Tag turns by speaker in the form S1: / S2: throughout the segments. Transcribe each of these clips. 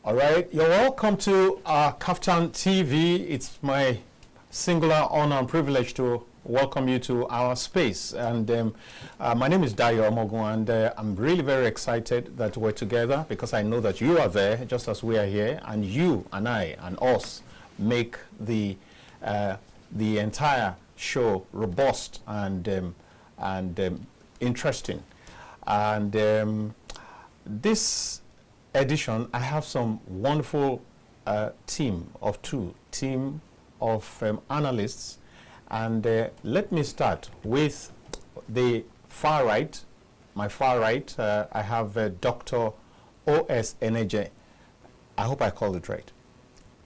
S1: All right, you're welcome to KAFTAN TV. It's my singular honor and privilege to welcome you to our space. And my name is Dayo Omoogun, and I'm really very excited that we're together because I know that you are there just as we are here, and you and I and us make the entire show robust and interesting. And this edition, I have some wonderful team of analysts, and let me start with the far right. My far right, I have Dr.O.S. Eneje. I hope I called it right.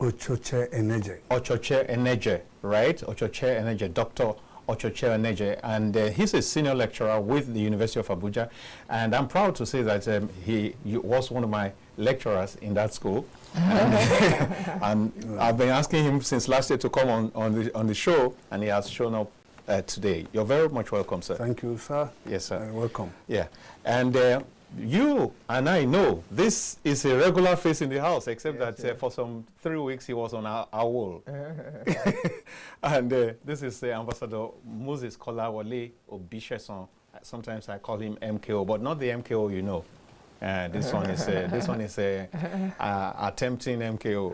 S2: Ochoche Eneje.
S1: Ochoche Eneje, right? Ochoche Eneje, Dr. Ochoche Eneje, and he's a senior lecturer with the University of Abuja, and I'm proud to say that he was one of my lecturers in that school, and I've been asking him since last year to come on the show, and he has shown up today. You're very much welcome, sir.
S2: Thank you, sir.
S1: Yes, sir.
S2: Welcome.
S1: Yeah, and you and I know this is a regular face in the house, except that for some 3 weeks he was on our wall. And this is Ambassador Moses Kolawole Obisheson. Sometimes I call him MKO, but not the MKO you know. This one is attempting MKO.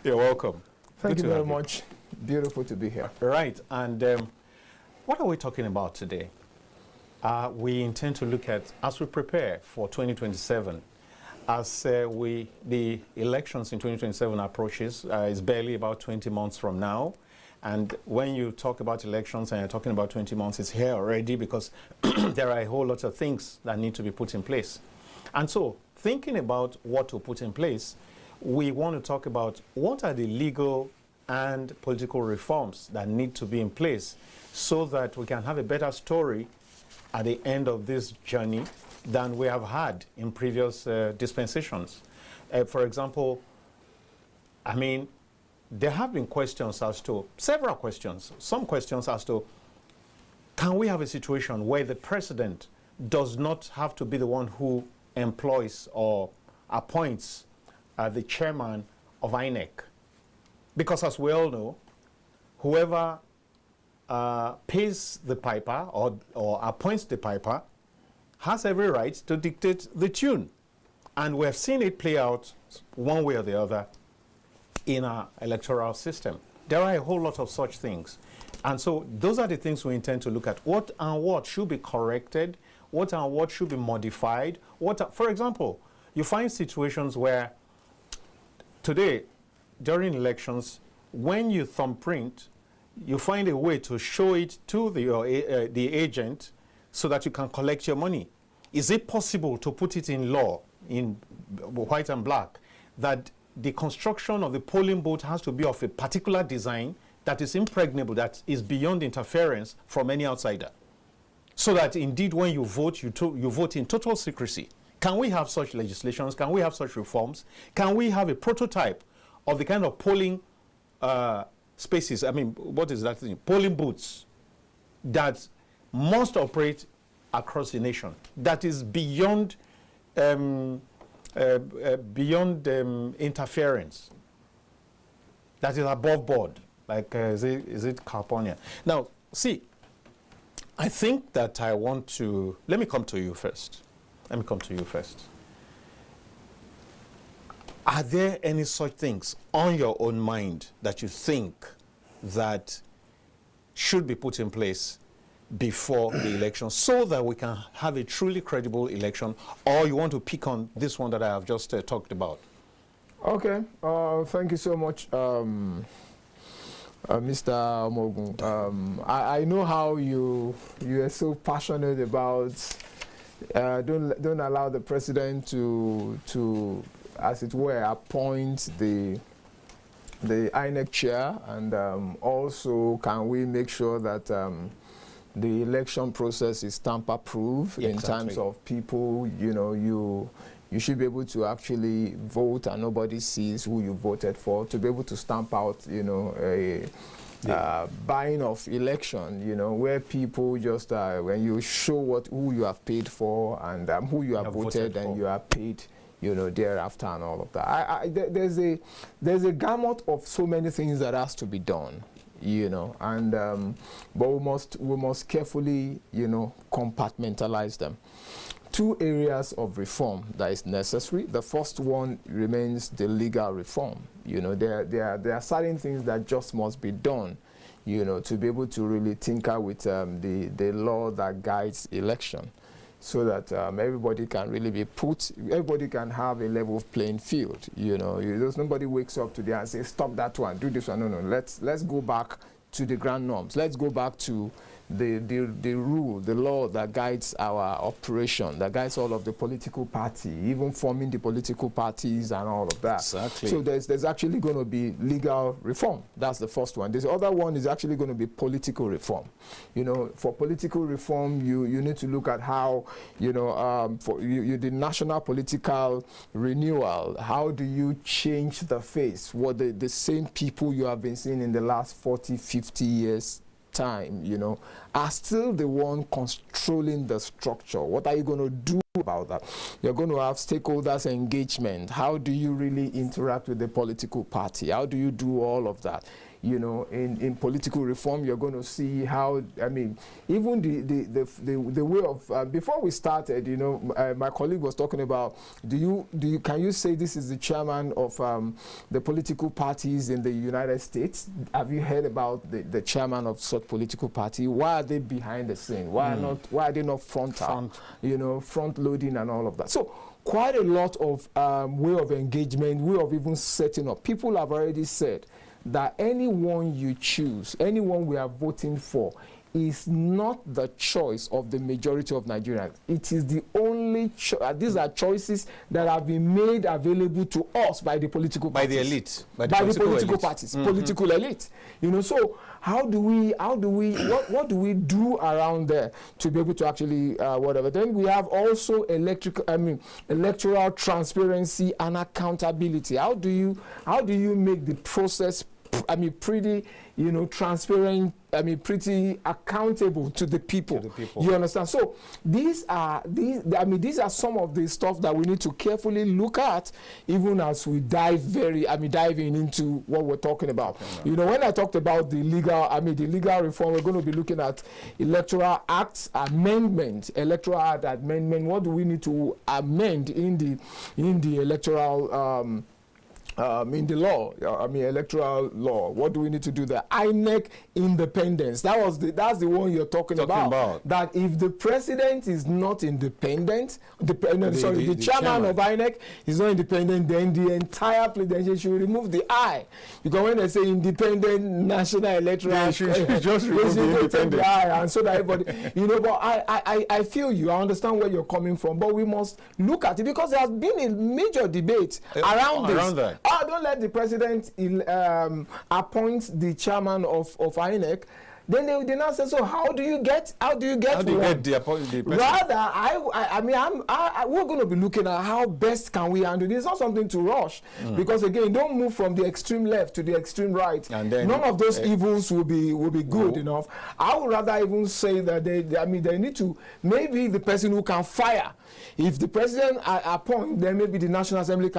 S1: You're welcome.
S3: Thank you very much. Beautiful to be here.
S1: Right, and what are we talking about today? We intend to look at, as we prepare for 2027, as the elections in 2027 approaches, it's barely about 20 months from now. And when you talk about elections and you're talking about 20 months, it's here already because there are a whole lot of things that need to be put in place. And so, thinking about what to put in place, we want to talk about what are the legal and political reforms that need to be in place so that we can have a better story at the end of this journey than we have had in previous dispensations. For example, I mean, there have been questions as to, several questions, some questions as to, can we have a situation where the president does not have to be the one who employs or appoints the chairman of INEC? Because as we all know, whoever pays the piper or appoints the piper has every right to dictate the tune. And we have seen it play out one way or the other in our electoral system. There are a whole lot of such things. And so those are the things we intend to look at. What and what should be corrected? What and what should be modified? For example, you find situations where today, during elections, when you thumbprint, you find a way to show it to the agent so that you can collect your money. Is it possible to put it in law, in white and black, that the construction of the polling booth has to be of a particular design that is impregnable, that is beyond interference from any outsider? So that indeed when you vote, you vote in total secrecy. Can we have such legislations? Can we have such reforms? Can we have a prototype of the kind of polling spaces, I mean, what is that thing? Polling booths that must operate across the nation, that is beyond interference, that is above board, like is it California? Now, see, I think that I want to, let me come to you first. Are there any such things on your own mind that you think that should be put in place before the election so that we can have a truly credible election, or you want to pick on this one that I have just talked about?
S3: Okay, thank you so much, Mr. Omoogun. I know how you are so passionate about don't allow the president to as it were appoint the INEC chair, and also can we make sure that the election process is tamper-proof in terms of people, you know, you should be able to actually vote and nobody sees who you voted for, to be able to stamp out, you know, a buying of election, you know, where people just, when you show who you have paid for and who you have voted and you are paid, thereafter and all of that. There's a gamut of so many things that has to be done, and but we must carefully, compartmentalize them. 2 areas of reform that is necessary. The first one remains the legal reform. There are certain things that just must be done, to be able to really tinker with the law that guides election, so that everybody can really be everybody can have a level playing field. Nobody wakes up today and says, stop that one, do this one. No, let's go back to the grand norms. Let's go back to the rule, the law that guides our operation, that guides all of the political party, even forming the political parties and all of that.
S1: Exactly.
S3: So there's actually going to be legal reform. That's the first one. This other one is actually going to be political reform. For political reform, you need to look at how, the national political renewal. How do you change the face? What the same people you have been seeing in the last 40, 50 years time, are still the one controlling the structure. What are you going to do about that? You're going to have stakeholders engagement. How do you really interact with the political party? How do you do all of that? In political reform, you're going to see how, even the way of, before we started, my colleague was talking about, can you say this is the chairman of the political parties in the United States? Have you heard about the chairman of such political party? Why are they behind the scene? Why are they not front loading and all of that? So quite a lot of way of engagement, way of even setting up. People have already said that anyone you choose, anyone we are voting for, is not the choice of the majority of Nigerians. It is the only choice. These are choices that have been made available to us by the political parties.
S1: By the elite.
S3: By the political parties, political elite. So what do we do around there to be able to actually whatever? Then we have also electoral transparency and accountability. How do you make the process pretty, transparent, pretty accountable to the people. You understand? So these are some of the stuff that we need to carefully look at, even as we diving into what we're talking about. When I talked about the legal reform, we're going to be looking at Electoral Act amendment. Electoral Act amendment. What do we need to amend in the electoral in the law, electoral law? What do we need to do there? INEC independence. That's the one you're talking about. That if the president is not independent, the chairman of INEC is not independent, then the entire presidency should remove the I. Because when they say independent national electoral,
S1: should just remove the independent
S3: I, and so that everybody, But I feel you. I understand where you're coming from, but we must look at it because there has been a major debate around this. Don't let the president appoint the chairman of INEC. Then they now say, so how do you get the president? Rather, we're going to be looking at how best can we handle this. It's not something to rush, because again, don't move from the extreme left to the extreme right. And then, none of those evils will be good enough. I would rather even say that they need to, maybe the person who can fire. If the president appoints, then maybe the National Assembly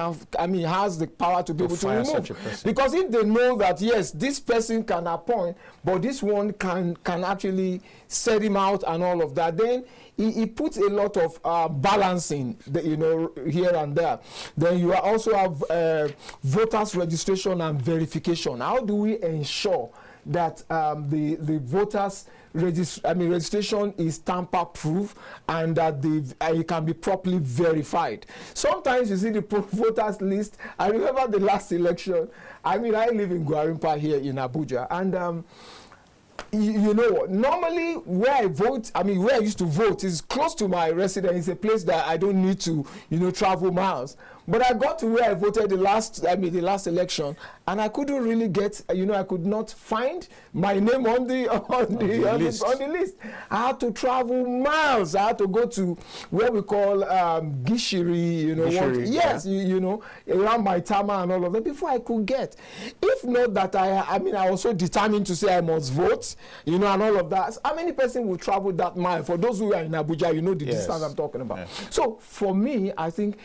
S3: has the power to be able to remove. Because if they know that, yes, this person can appoint, but this one can actually set him out and all of that, then he puts a lot of balancing, here and there. Then you also have voters registration and verification. How do we ensure that the voters registration is tamper-proof and that it can be properly verified? Sometimes you see the voters list. I remember the last election. I live in Gwarimpa here in Abuja, and you know what? Normally, where I vote, where I used to vote is close to my residence. It's a place that I don't need to, travel miles. But I got to where I voted the last election, and I couldn't really get, I could not find my name on the list. I had to travel miles. I had to go to where we call Gishiri, around my Tama and all of that before I could get. If not that I was so determined to say I must vote, and all of that. How many person will travel that mile? For those who are in Abuja, the distance I'm talking about. Yeah. So for me, I think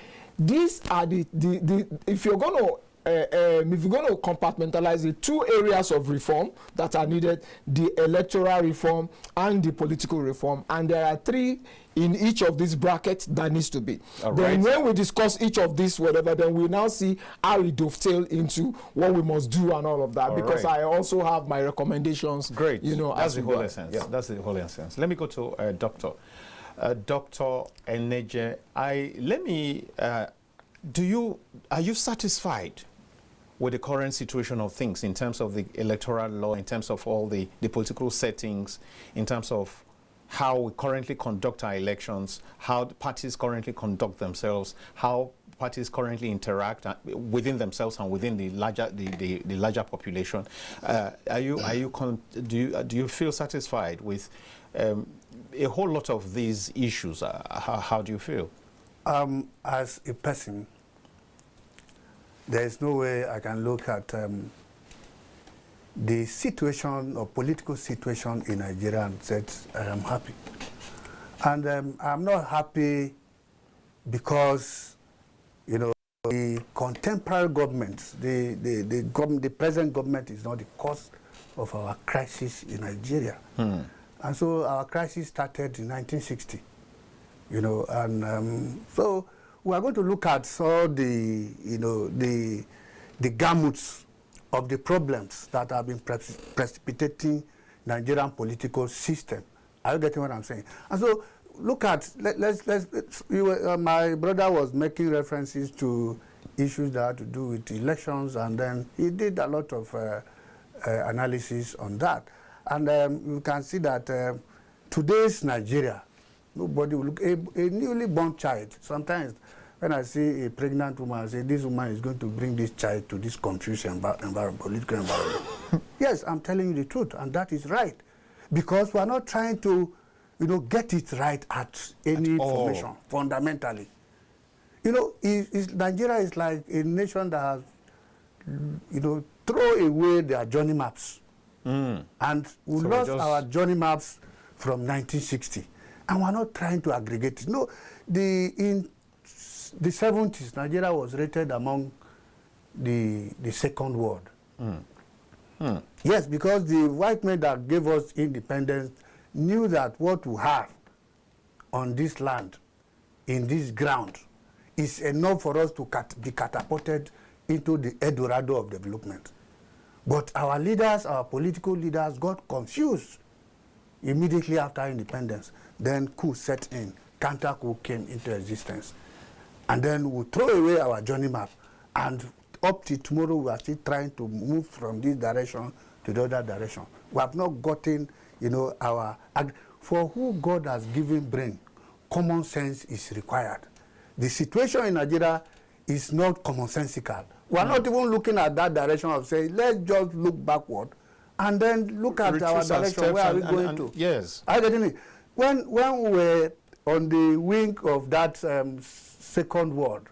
S3: these are if you're going to compartmentalize the two areas of reform that are needed, the electoral reform and the political reform, and there are three in each of these brackets that needs to be. Then when we discuss each of these, whatever, then we now see how it dovetail into what we must do and all of that, because I also have my recommendations.
S1: Great.
S3: You know,
S1: that's the whole essence. Yeah. That's the whole essence. Let me go to Dr. Eneje. Are you satisfied with the current situation of things in terms of the electoral law, in terms of all the political settings, in terms of how we currently conduct our elections, how the parties currently conduct themselves, how parties currently interact within themselves and within the larger population? Do you feel satisfied with a whole lot of these issues? How do you feel?
S2: As a person, there is no way I can look at the situation or political situation in Nigeria and say I am happy. And I'm not happy because, you know, the contemporary government, the present government is not the cause of our crisis in Nigeria. And so our crisis started in 1960, you know, and so we are going to look at all the, you know, the gamuts of the problems that have been precipitating Nigerian political system. Are you getting what I'm saying? And so look at, my brother was making references to issues that had to do with elections, and then he did a lot of analysis on that. And you can see that today's Nigeria, nobody will look, a newly born child, sometimes when I see a pregnant woman, I say, this woman is going to bring this child to this confused political environment. Yes, I'm telling you the truth, and that is right. Because we are not trying to, you know, get it right at any formation, fundamentally. You know, Nigeria is like a nation that has, you know, throw away their journey maps. And we lost our journey maps from 1960. And we're not trying to aggregate it. No, in the 70s, Nigeria was rated among the second world. Yes, because the white men that gave us independence knew that what we have on this land, in this ground, is enough for us to be catapulted into the Eldorado of development. But our leaders, our political leaders, got confused immediately after independence. Then coup set in, counter-coup came into existence. And then we throw away our journey map, and up to tomorrow we are still trying to move from this direction to the other direction. We have not gotten, you know, for who God has given brain, common sense is required. The situation in Nigeria is not commonsensical. We are not even looking at that direction of saying, let's just look backward and then look at our direction. Where are we going to?
S1: Yes.
S2: Are you getting it? When we were on the wing of that second world,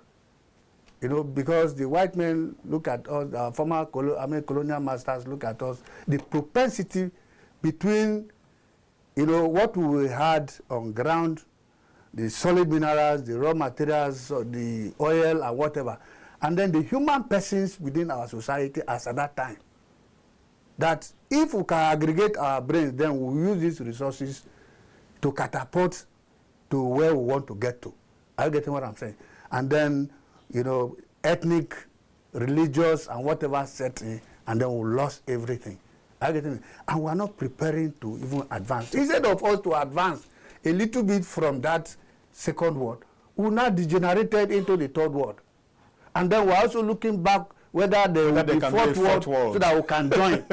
S2: you know, because the white men look at us, our former colonial masters look at us, the propensity between, you know, what we had on ground, the solid minerals, the raw materials, the oil and whatever, and then the human persons within our society as at that time. That if we can aggregate our brains, then we'll use these resources to catapult to where we want to get to. Are you getting what I'm saying? And then, you know, ethnic, religious, and whatever set in, and then we lost everything. Are you getting it? And we're not preparing to even advance. Instead of us to advance a little bit from that second world, we're now degenerated into the third world. And then we're also looking back whether there will be fourth world so that we can join.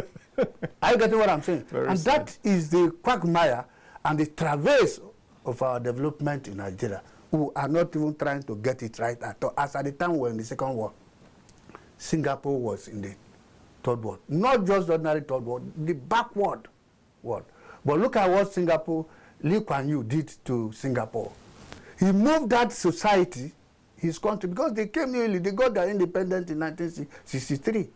S2: Are you getting what I'm saying? And that is the quagmire and the traverse of our development in Nigeria, who are not even trying to get it right at all. As at the time we were in the second world, Singapore was in the third world. Not just the ordinary third world, the backward world. But look at what Lee Kuan Yew did to Singapore. He moved that society, his country, because they came newly, they got their independence in 1963.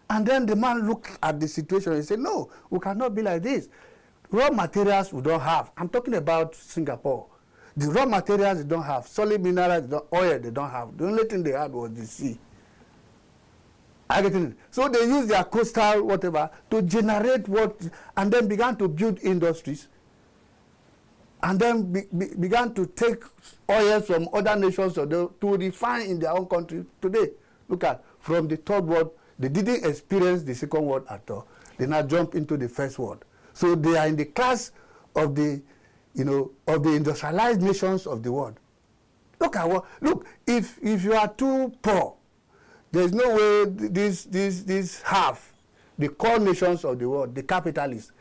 S2: And then the man looked at the situation and said, no, we cannot be like this. Raw materials we don't have. I'm talking about Singapore. The raw materials they don't have, solid minerals, oil they don't have. The only thing they had was the sea. So they use their coastal whatever to generate what, and then began to build industries, and then began to take oil from other nations to refine in their own country. Today, look at, from the third world, they didn't experience the second world at all. They now jump into the first world. So they are in the class of the, of the industrialized nations of the world. Look at what, look, if you are too poor, there's no way this half, the core nations of the world, the capitalists,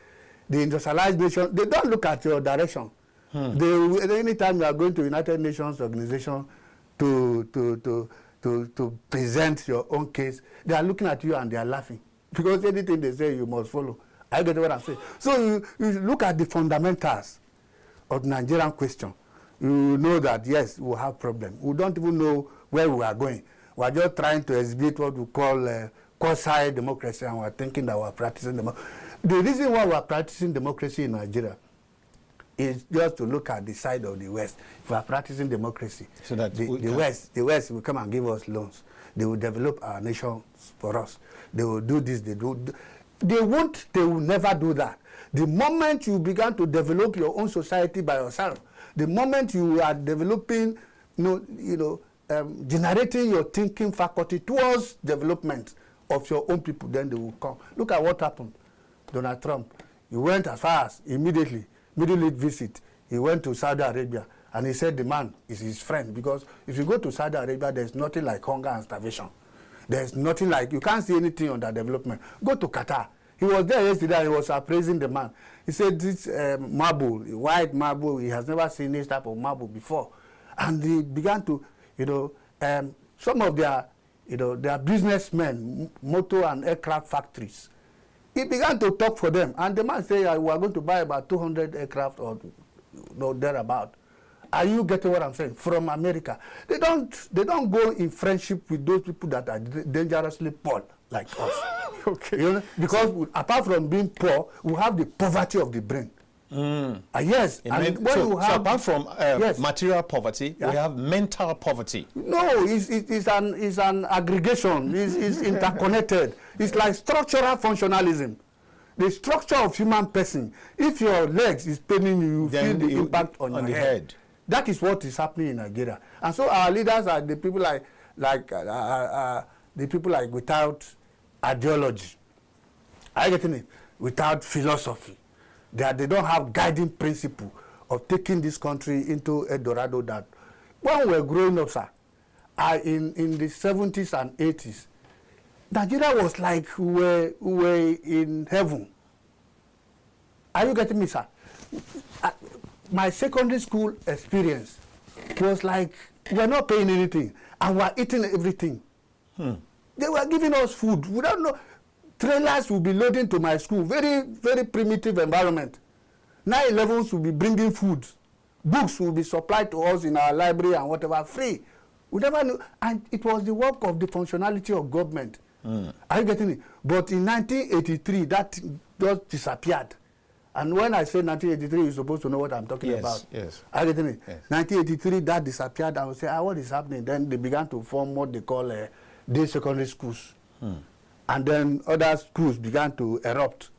S2: the industrialized nations, they don't look at your direction. Anytime you are going to United Nations organization to present your own case, they are looking at you and they are laughing. Because anything they say, you must follow. I get what I'm saying. So you look at the fundamentals of the Nigerian question. You know that, yes, we have problems. We don't even know where we are going. We are just trying to exhibit what we call quasi-democracy, and we are thinking that we are practicing democracy. The reason why we are practicing democracy in Nigeria is just to look at the side of the West. If we are practicing democracy, so that the West will come and give us loans. They will develop our nations for us. They will do this, they will never do that. The moment you begin to develop your own society by yourself, the moment you are developing, generating your thinking faculty towards development of your own people, then they will come. Look at what happened. Donald Trump, he went as far as immediately, Middle East visit, he went to Saudi Arabia, and he said the man is his friend, because if you go to Saudi Arabia, there's nothing like hunger and starvation. There's nothing like, you can't see anything on that development. Go to Qatar. He was there yesterday, he was appraising the man. He said this marble, white marble, he has never seen this type of marble before. And he began to, some of their, their businessmen, motor and aircraft factories, he began to talk for them. And the man said, we are going to buy about 200 aircraft or thereabout. Are you getting what I'm saying? From America. They don't go in friendship with those people that are dangerously poor like us. Okay. Because apart from being poor, we have the poverty of the brain. Yes. And
S1: so apart from material poverty, we have mental poverty.
S2: No, it's an aggregation. It's interconnected. It's like structural functionalism. The structure of human person. If your legs is paining you, you feel the impact on your head. That is what is happening in Nigeria. And so our leaders are the people like without ideology. Are you getting it? Without philosophy. They don't have guiding principle of taking this country into a Dorado that when we were growing up, sir, in the 70s and 80s, Nigeria was like we were in heaven. Are you getting me, sir? My secondary school experience was like we're not paying anything and we're eating everything. They were giving us food. We don't know. Trailers will be loading to my school. Very, very primitive environment. 9/11s will be bringing food. Books will be supplied to us in our library and whatever, free. We never knew. And it was the work of the functionality of government. Are you getting it? But in 1983, that just disappeared. And when I say 1983, you're supposed to know what I'm talking about.
S1: Yes.
S2: Are you getting it?
S1: Yes.
S2: 1983, that disappeared. I would say, what is happening? Then they began to form what they call day secondary schools. And then other schools began to erupt.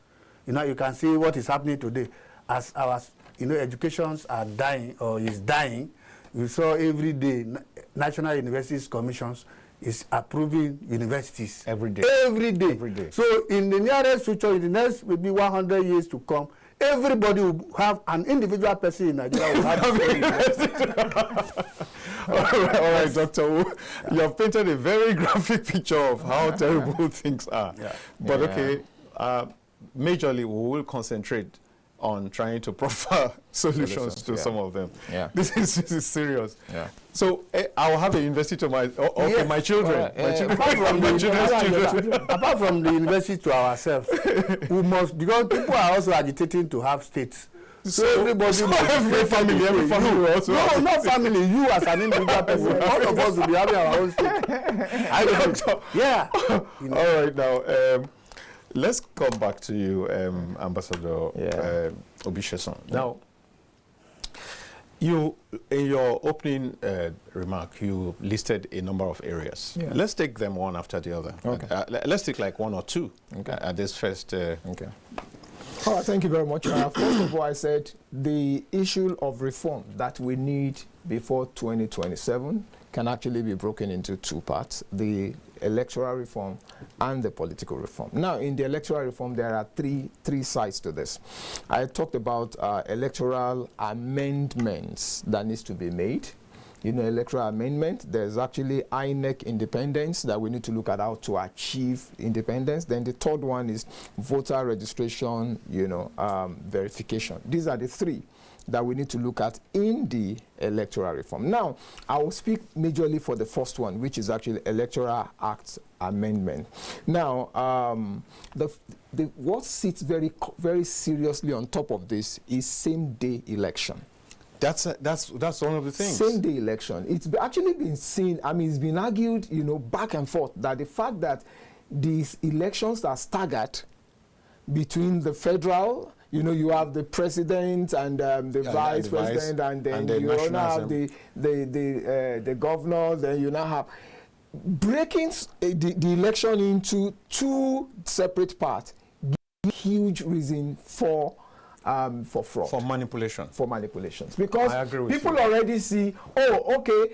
S2: You can see what is happening today. As our, educations are dying or is dying, we saw every day National Universities Commissions is approving universities.
S1: Every day.
S2: Every day.
S1: Every day. So
S2: in the nearest future, in the next maybe 100 years to come, everybody will have an individual person in Nigeria will have
S1: all right, Dr. O, you have painted a very graphic picture of how terrible things are. But okay, majorly we will concentrate on trying to proffer solutions to some of them. This is serious. So I'll have a university to my my children.
S2: Apart from the university to ourselves, we must, because people are also agitating to have states. So everybody,
S1: every family also.
S2: No, not family. You as an individual person, all of us will be having our own state.
S1: All right, now let's come back to you, Ambassador Obisheson. Now, You, in your opening remark, you listed a number of areas.
S3: Yeah.
S1: Let's take them one after the other.
S3: Okay.
S1: Let's take like one or two at this first.
S3: Okay. All right, thank you very much. First of all, I said the issue of reform that we need before 2027 can actually be broken into two parts: the electoral reform and the political reform. Now, in the electoral reform, there are three sides to this. I talked about electoral amendments that needs to be made. You know, electoral amendment, there's actually INEC independence that we need to look at how to achieve independence. Then the third one is voter registration, you know, verification. These are the three that we need to look at in the electoral reform. Now, I will speak majorly for the first one, which is actually Electoral Act Amendment. Now, what sits very seriously on top of this is same-day election.
S1: That's one of the things.
S3: Same-day election. It's actually been seen, I mean, it's been argued, you know, back and forth that the fact that these elections are staggered between the federal, you know, you have the president and the vice president, and then you now have the governor, then you now have breaking the election into two separate parts. Huge reason for fraud. For manipulation. For manipulations. Because people already see, oh, okay,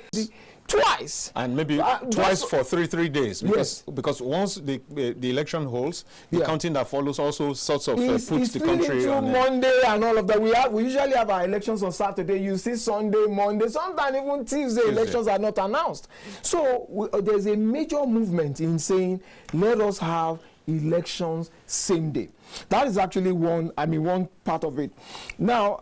S3: twice.
S1: And maybe twice for three days. Because once the election holds, the counting that follows also sorts of puts the country on
S3: Monday and all of that. We usually have our elections on Saturday. You see Sunday, Monday, sometimes even Tuesday elections are not announced. So there's a major movement in saying, let us have elections same day. That is actually one part of it. Now,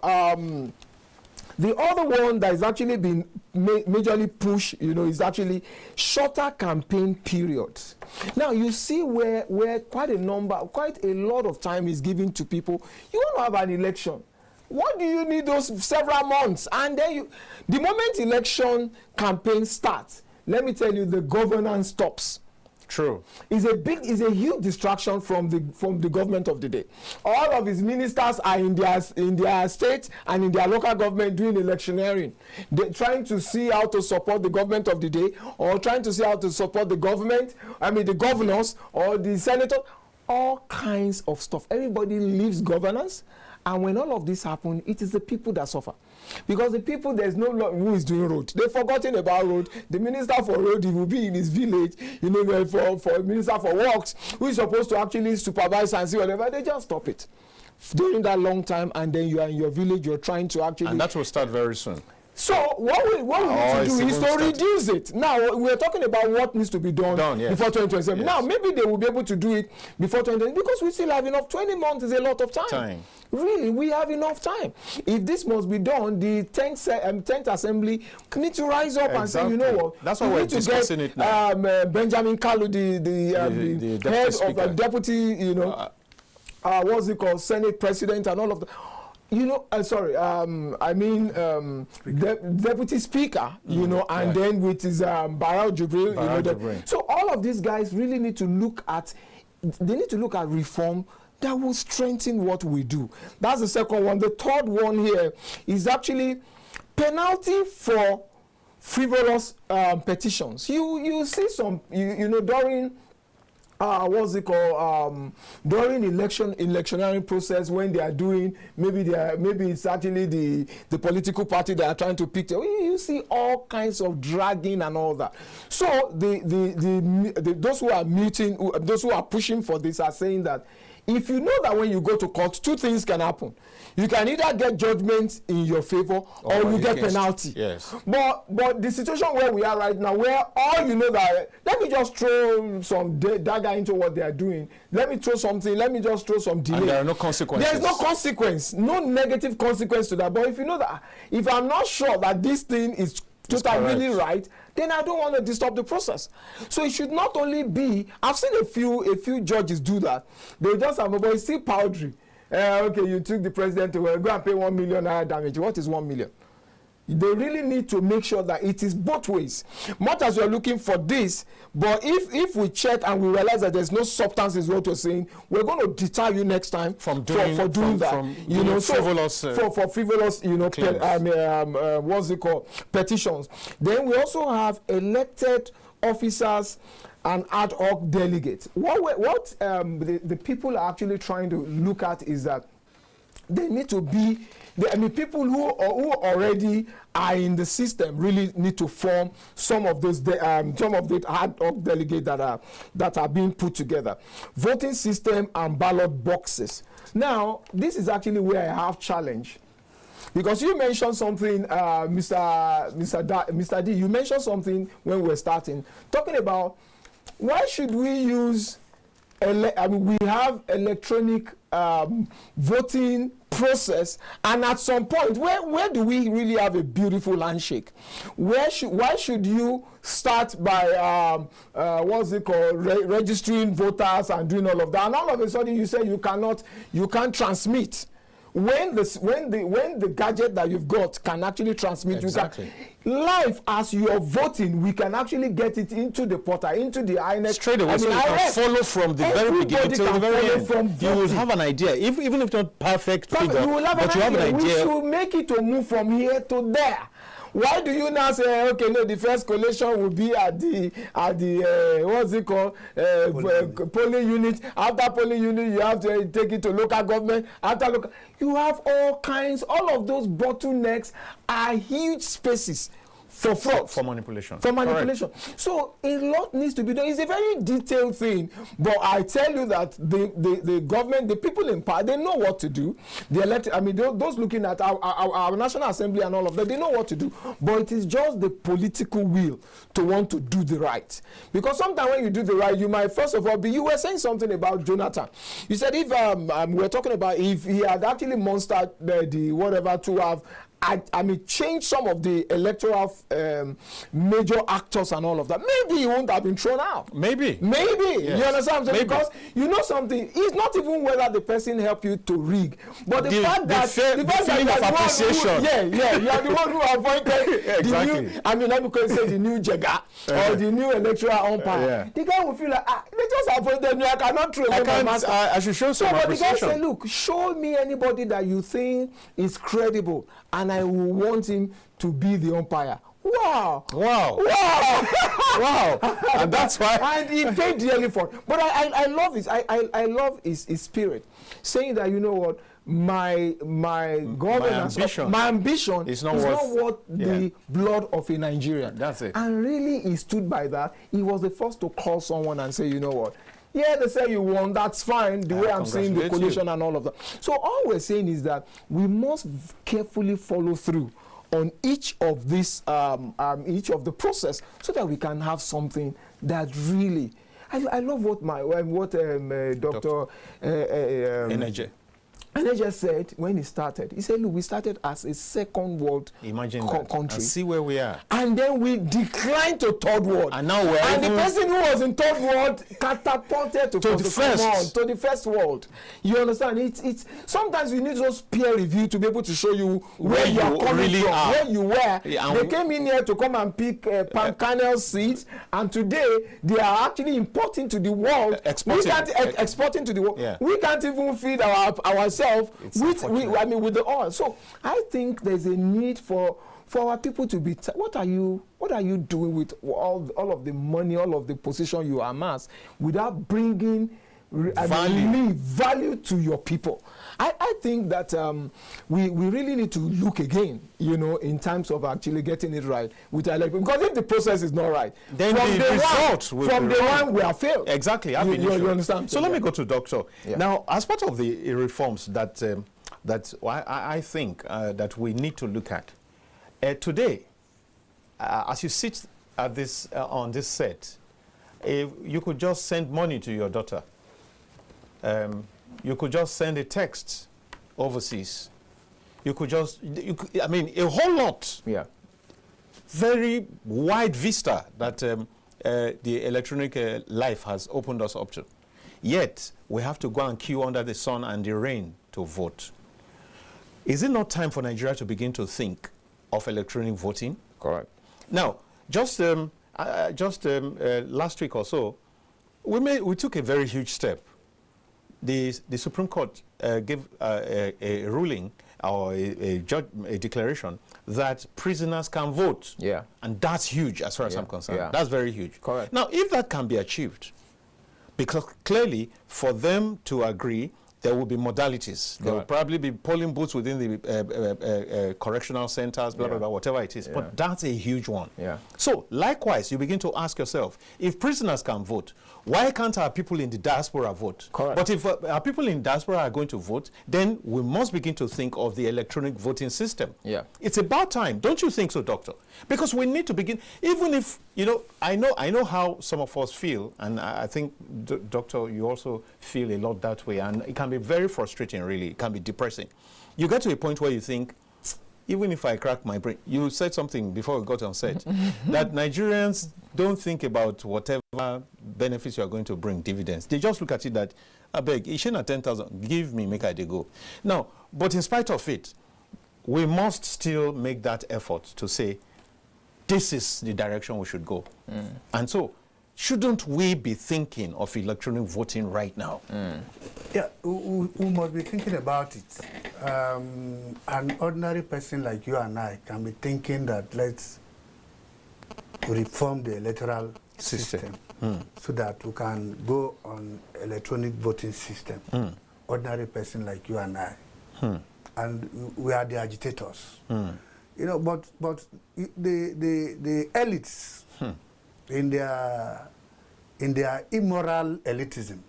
S3: the other one that is actually been majorly pushed, you know, is actually shorter campaign periods. Now, you see where quite a lot of time is given to people. You want to have an election. What do you need those several months? And then the moment election campaign starts, let me tell you, the governance stops.
S1: True.
S3: Is a huge distraction from the government of the day. All of his ministers are in their state and in their local government doing electioneering. They're trying to see how to support the government of the day, or trying to see how to support the government, the governors or the senators, all kinds of stuff. Everybody leaves governance, and when all of this happens, it is the people that suffer. Because the people, there's no law who is doing road. They've forgotten about road. The minister for road, he will be in his village, you know, for minister for works, who is supposed to actually supervise and see whatever. They just stop it during that long time, and then you are in your village, you're trying to actually... And
S1: that will start very soon.
S3: So what we need to do is to reduce it. Now, we're talking about what needs to be done before 2027. Yes. Now, maybe they will be able to do it before 2027 because we still have enough. 20 months is a lot of time. Really, we have enough time. If this must be done, the 10th Assembly need to rise up and say, you know what?
S1: That's why we're discussing it now.
S3: Benjamin Kalu, the head of a deputy, you know, what's it called, Senate President and all of that. You know, Deputy Speaker, you know, and then with his Barao Jibril, so all of these guys really need to look at, reform that will strengthen what we do. That's the second one. The third one here is actually penalty for frivolous petitions. You see some, you know, during during electioneering process, when they are doing, maybe it's actually the political party that are trying to pick. You see all kinds of dragging and all that. So those who are muting, those who are pushing for this are saying that if you know that when you go to court, two things can happen. You can either get judgment in your favor or you get penalty.
S1: Yes.
S3: But the situation where we are right now, where all you know that, let me just throw some dagger into what they are doing. Let me throw something, let me just throw some delay.
S1: And there are no consequences.
S3: There's no consequence, no negative consequence to that. But if you know that, if I'm not sure that this thing is totally right, then I don't want to disturb the process. So it should not only be, I've seen a few judges do that. They just have, but it's still powdery. Okay, you took the president to go and pay 1 million naira damage. What is 1 million? they really need to make sure that it is both ways. Much as you're looking for this, but if we check and we realize that there's no substance is what you're saying, we're going to deter you next time from doing that. You know, frivolous, for frivolous, you know, what's it called, petitions. Then we also have elected officers and ad hoc delegates. What the people are actually trying to look at is that they need to be, people who already are in the system really need to form some of those the ad hoc delegates that are being put together. Voting system and ballot boxes. Now, this is actually where I have challenge. Because you mentioned something, Mr. D, you mentioned something when we were starting, talking about why should we use, we have electronic voting process, and at some point, where do we really have a beautiful handshake? Why should you start by, registering voters and doing all of that, and all of a sudden you say you can't transmit. When the gadget that you've got can actually transmit,
S1: exactly.
S3: Live as you're voting, we can actually get it into the portal, into the INEC.
S1: Straight away, so you can follow from the very beginning to the very end. You will have an idea, even if not perfect figure, but you have an idea.
S3: We should make it to move from here to there. Why do you now say, okay, no, the first collation will be at the what's it called, polling unit. After polling unit, you have to take it to local government. After local, you have all kinds. All of those bottlenecks are huge spaces for fraud,
S1: for manipulation.
S3: Correct. So a lot needs to be done. It's a very detailed thing, but I tell you that the government, the people in power, they know what to do. The elected, those looking at our National Assembly and all of that, they know what to do. But it is just the political will to want to do the right. Because sometimes when you do the right, you might first of all be. You were saying something about Jonathan. You said if we're talking about if he had actually monstered the whatever to have. Change some of the electoral major actors and all of that. Maybe he won't have been thrown out.
S1: Maybe.
S3: Yes. You understand? Maybe. Because you know something, it's not even whether the person helped you to rig, but the fact that
S1: the feeling of appreciation.
S3: You are the one who appointed
S1: exactly.
S3: the new. Let me say the new Jega or the new electoral umpire.
S1: Yeah.
S3: The guy will feel like they just appointed me. I cannot throw away my master.
S1: I should show some appreciation.
S3: But the guy said, look, show me anybody that you think is credible, and I will want him to be the umpire. Wow.
S1: And that's why.
S3: And he paid dearly for it. But I love this. I love his spirit. Saying that, you know what, my governance, my ambition is not worth the blood of a Nigerian.
S1: That's it.
S3: And really he stood by that. He was the first to call someone and say, you know what, yeah, they say you won, that's fine, the way I'm saying the coalition and all of that. So all we're saying is that we must carefully follow through on each of this, each of the process, so that we can have something that really, I love what Dr.
S1: Eneje.
S3: Eneje said when he started, he said, look, we started as a second world country.
S1: And see where we are.
S3: And then we declined to third world.
S1: And now
S3: the person who was in third world catapulted to the first world. You understand? It's sometimes you need those peer review to be able to show you where you are coming
S1: really
S3: from,
S1: are.
S3: where you were. Yeah, they came in here to come and pick palm kernel seeds, and today they are actually importing to the world. Exporting to the world. Yeah. We can't even feed ourselves with the oil. So I think there's a need for our people to be. What are you doing with all of the money, all of the position you amass, without bringing value to your people? I think that we really need to look again, in terms of actually getting it right with our election. Because if the process is not right,
S1: then the result will be wrong.
S3: From day one we have failed.
S1: Exactly.
S3: You understand?
S1: So let me go to Doctor. Yeah. Now, as part of the reforms that I think that we need to look at today, as you sit at this on this set, you could just send money to your daughter. You could just send a text overseas. You could just, a whole lot.
S3: Yeah.
S1: Very wide vista that the electronic life has opened us up to. Yet, we have to go and queue under the sun and the rain to vote. Is it not time for Nigeria to begin to think of electronic voting.
S3: Correct.
S1: Now, just last week or so, we took a very huge step. The Supreme Court gave a ruling or a declaration that prisoners can vote.
S3: Yeah.
S1: And that's huge as far as I'm concerned.
S3: Yeah.
S1: That's very huge.
S3: Correct.
S1: Now, if that can be achieved, because clearly for them to agree, there will be modalities. There will probably be polling booths within the correctional centers, blah, blah, blah, whatever it is. But that's a huge one.
S3: Yeah.
S1: So, likewise, you begin to ask yourself, if prisoners can vote, why can't our people in the diaspora vote?
S3: Correct.
S1: But if our people in diaspora are going to vote, then we must begin to think of the electronic voting system.
S3: Yeah.
S1: It's about time. Don't you think so, Doctor? Because we need to begin, even if, you know, I know how some of us feel, and I think, Doctor, you also feel a lot that way, and it can be very frustrating, really. It can be depressing. You get to a point where you think, even if I crack my brain, you said something before we got on set, that Nigerians don't think about whatever benefits you are going to bring, dividends. They just look at it that, I beg, Ishin at 10,000, give me, make I dey go. Now, but in spite of it, we must still make that effort to say, this is the direction we should go. And so, shouldn't we be thinking of electronic voting right now?
S2: Yeah, we must be thinking about it. An ordinary person like you and I can be thinking that let's reform the electoral system so that we can go on electronic voting system. Ordinary person like you and I. And we are the agitators. You know, but the elites in their immoral elitism,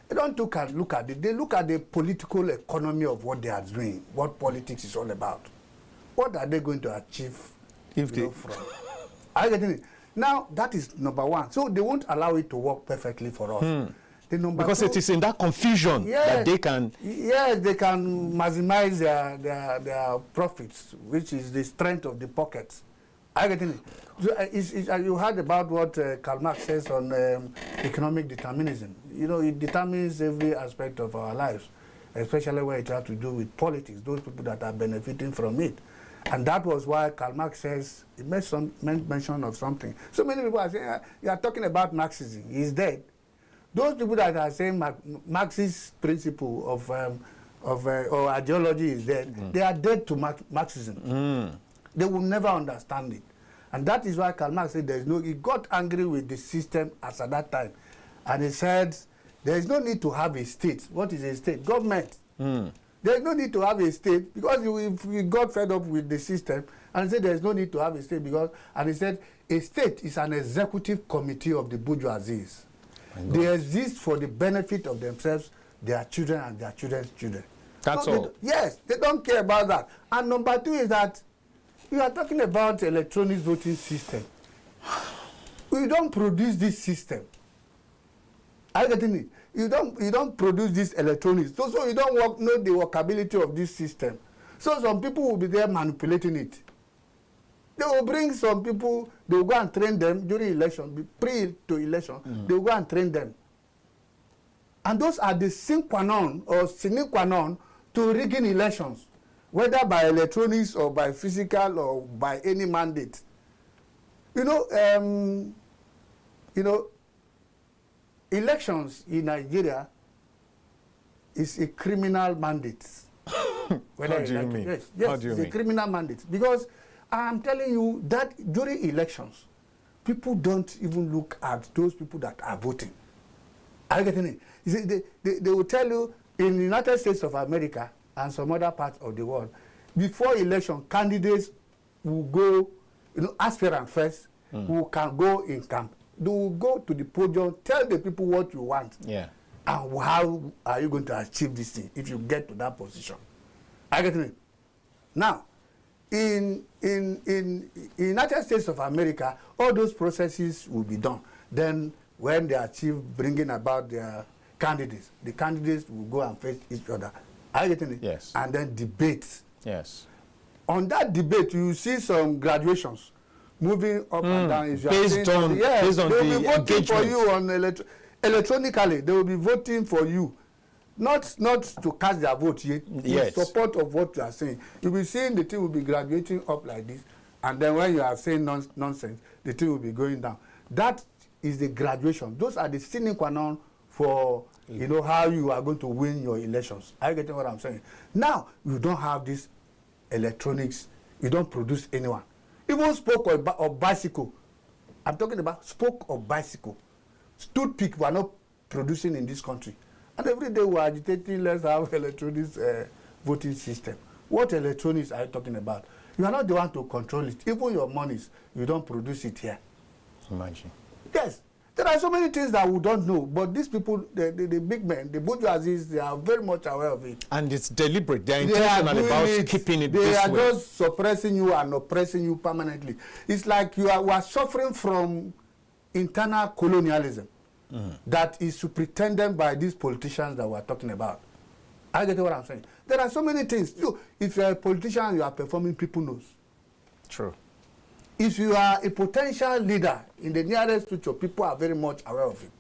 S2: they don't look at it. They look at the political economy of what they are doing, what politics is all about. What are they going to achieve
S1: If they
S2: from? Are you getting it? Now, that is number one. So they won't allow it to work perfectly for us. The number
S1: because
S2: two,
S1: it is in that confusion that they can...
S2: Yes, they can maximize their profits, which is the strength of the pockets. Are you getting it? So, you heard about what Karl Marx says on economic determinism. You know, it determines every aspect of our lives, especially when it has to do with politics, those people that are benefiting from it. And that was why Karl Marx says, he made some mention of something. So many people are saying, you are talking about Marxism, he's dead. Those people that are saying Marxist principle or ideology is dead, they are dead to Marxism. They will never understand it. And that is why Karl Marx said he got angry with the system as at that time. And he said, there is no need to have a state. What is a state? Government. There is no need to have a state because we got fed up with the system and he said there is no need to have a state because, and he said, a state is an executive committee of the bourgeoisie. They exist for the benefit of themselves, their children and their children's children.
S1: That's all.
S2: Yes, they don't care about that. And number two is that we are talking about electronic voting system. We don't produce this system. Are you getting it? You don't produce this electronics. So you don't know the workability of this system. So some people will be there manipulating it. They will bring some people, they will go and train them during election, pre to election, they will go and train them. And those are the sine qua non or sine qua non to rigging elections, whether by electronics or by physical or by any mandate. You know, elections in Nigeria is a criminal mandate.
S1: How do you mean?
S2: Yes, it's a criminal mandate. Because I'm telling you that during elections, people don't even look at those people that are voting. Are you getting it? You see, they will tell you in the United States of America and some other parts of the world, before election, candidates will go, aspirant first, who can go in camp. They will go to the podium, tell the people what you want. Yeah. And how are you going to achieve this thing if you get to that position? Are you getting it? Now, in United States of America, all those processes will be done. Then when they achieve bringing about their candidates, the candidates will go and face each other. Are you getting it?
S1: Yes.
S2: And then debate.
S1: Yes.
S2: On that debate, you see some graduations moving up and down. If you
S1: based on
S2: they will be voting
S1: engagement.
S2: for you on electronically. They will be voting for you. not to cast their vote yet, in support of what you are saying. You'll be seeing the thing will be graduating up like this, and then when you are saying nonsense, the thing will be going down. That is the graduation. Those are the sine qua non for you know how you are going to win your elections. Are you getting what I'm saying? Now you don't have this electronics. You don't produce anyone. Even spoke of bicycle. I'm talking about spoke of bicycle. Toothpick we are not producing in this country. And every day we are agitating, let's have electronics voting system. What electronics are you talking about? You are not the one to control it. Even your monies, you don't produce it here.
S1: Imagine.
S2: Yes. There are so many things that we don't know, but these people, the big men, the bourgeoisies, they are very much aware of it.
S1: And it's deliberate. They are intentional about keeping it this way. They are
S2: just suppressing you and oppressing you permanently. It's like we are suffering from internal colonialism that is superintended by these politicians that we are talking about. I get what I'm saying. There are so many things. If you are a politician, you are performing, people knows.
S1: True.
S2: If you are a potential leader in the nearest future, people are very much aware of it.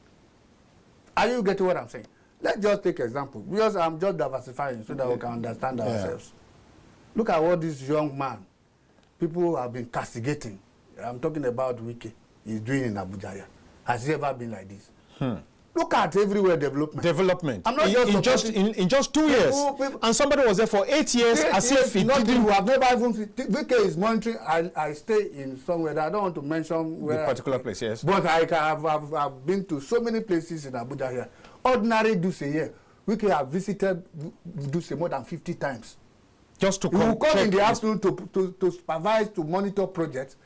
S2: Are you getting what I'm saying? Let's just take an example, because I'm just diversifying so that we can understand ourselves. Look at what this young man, people have been castigating. I'm talking about Wike. He's doing in Abuja. Has he ever been like this? Look at everywhere development. I'm not
S1: in just 2 years. And somebody was there for 8 years as if he didn't.
S2: Who have never even. Wike is monitoring. I stay in somewhere that I don't want to mention where.
S1: The particular place, yes.
S2: But I've been to so many places in Abuja here. Ordinary Duse here. Wike have visited Duse more than 50 times.
S1: Just to
S2: come. He will come in the afternoon to supervise, to monitor projects.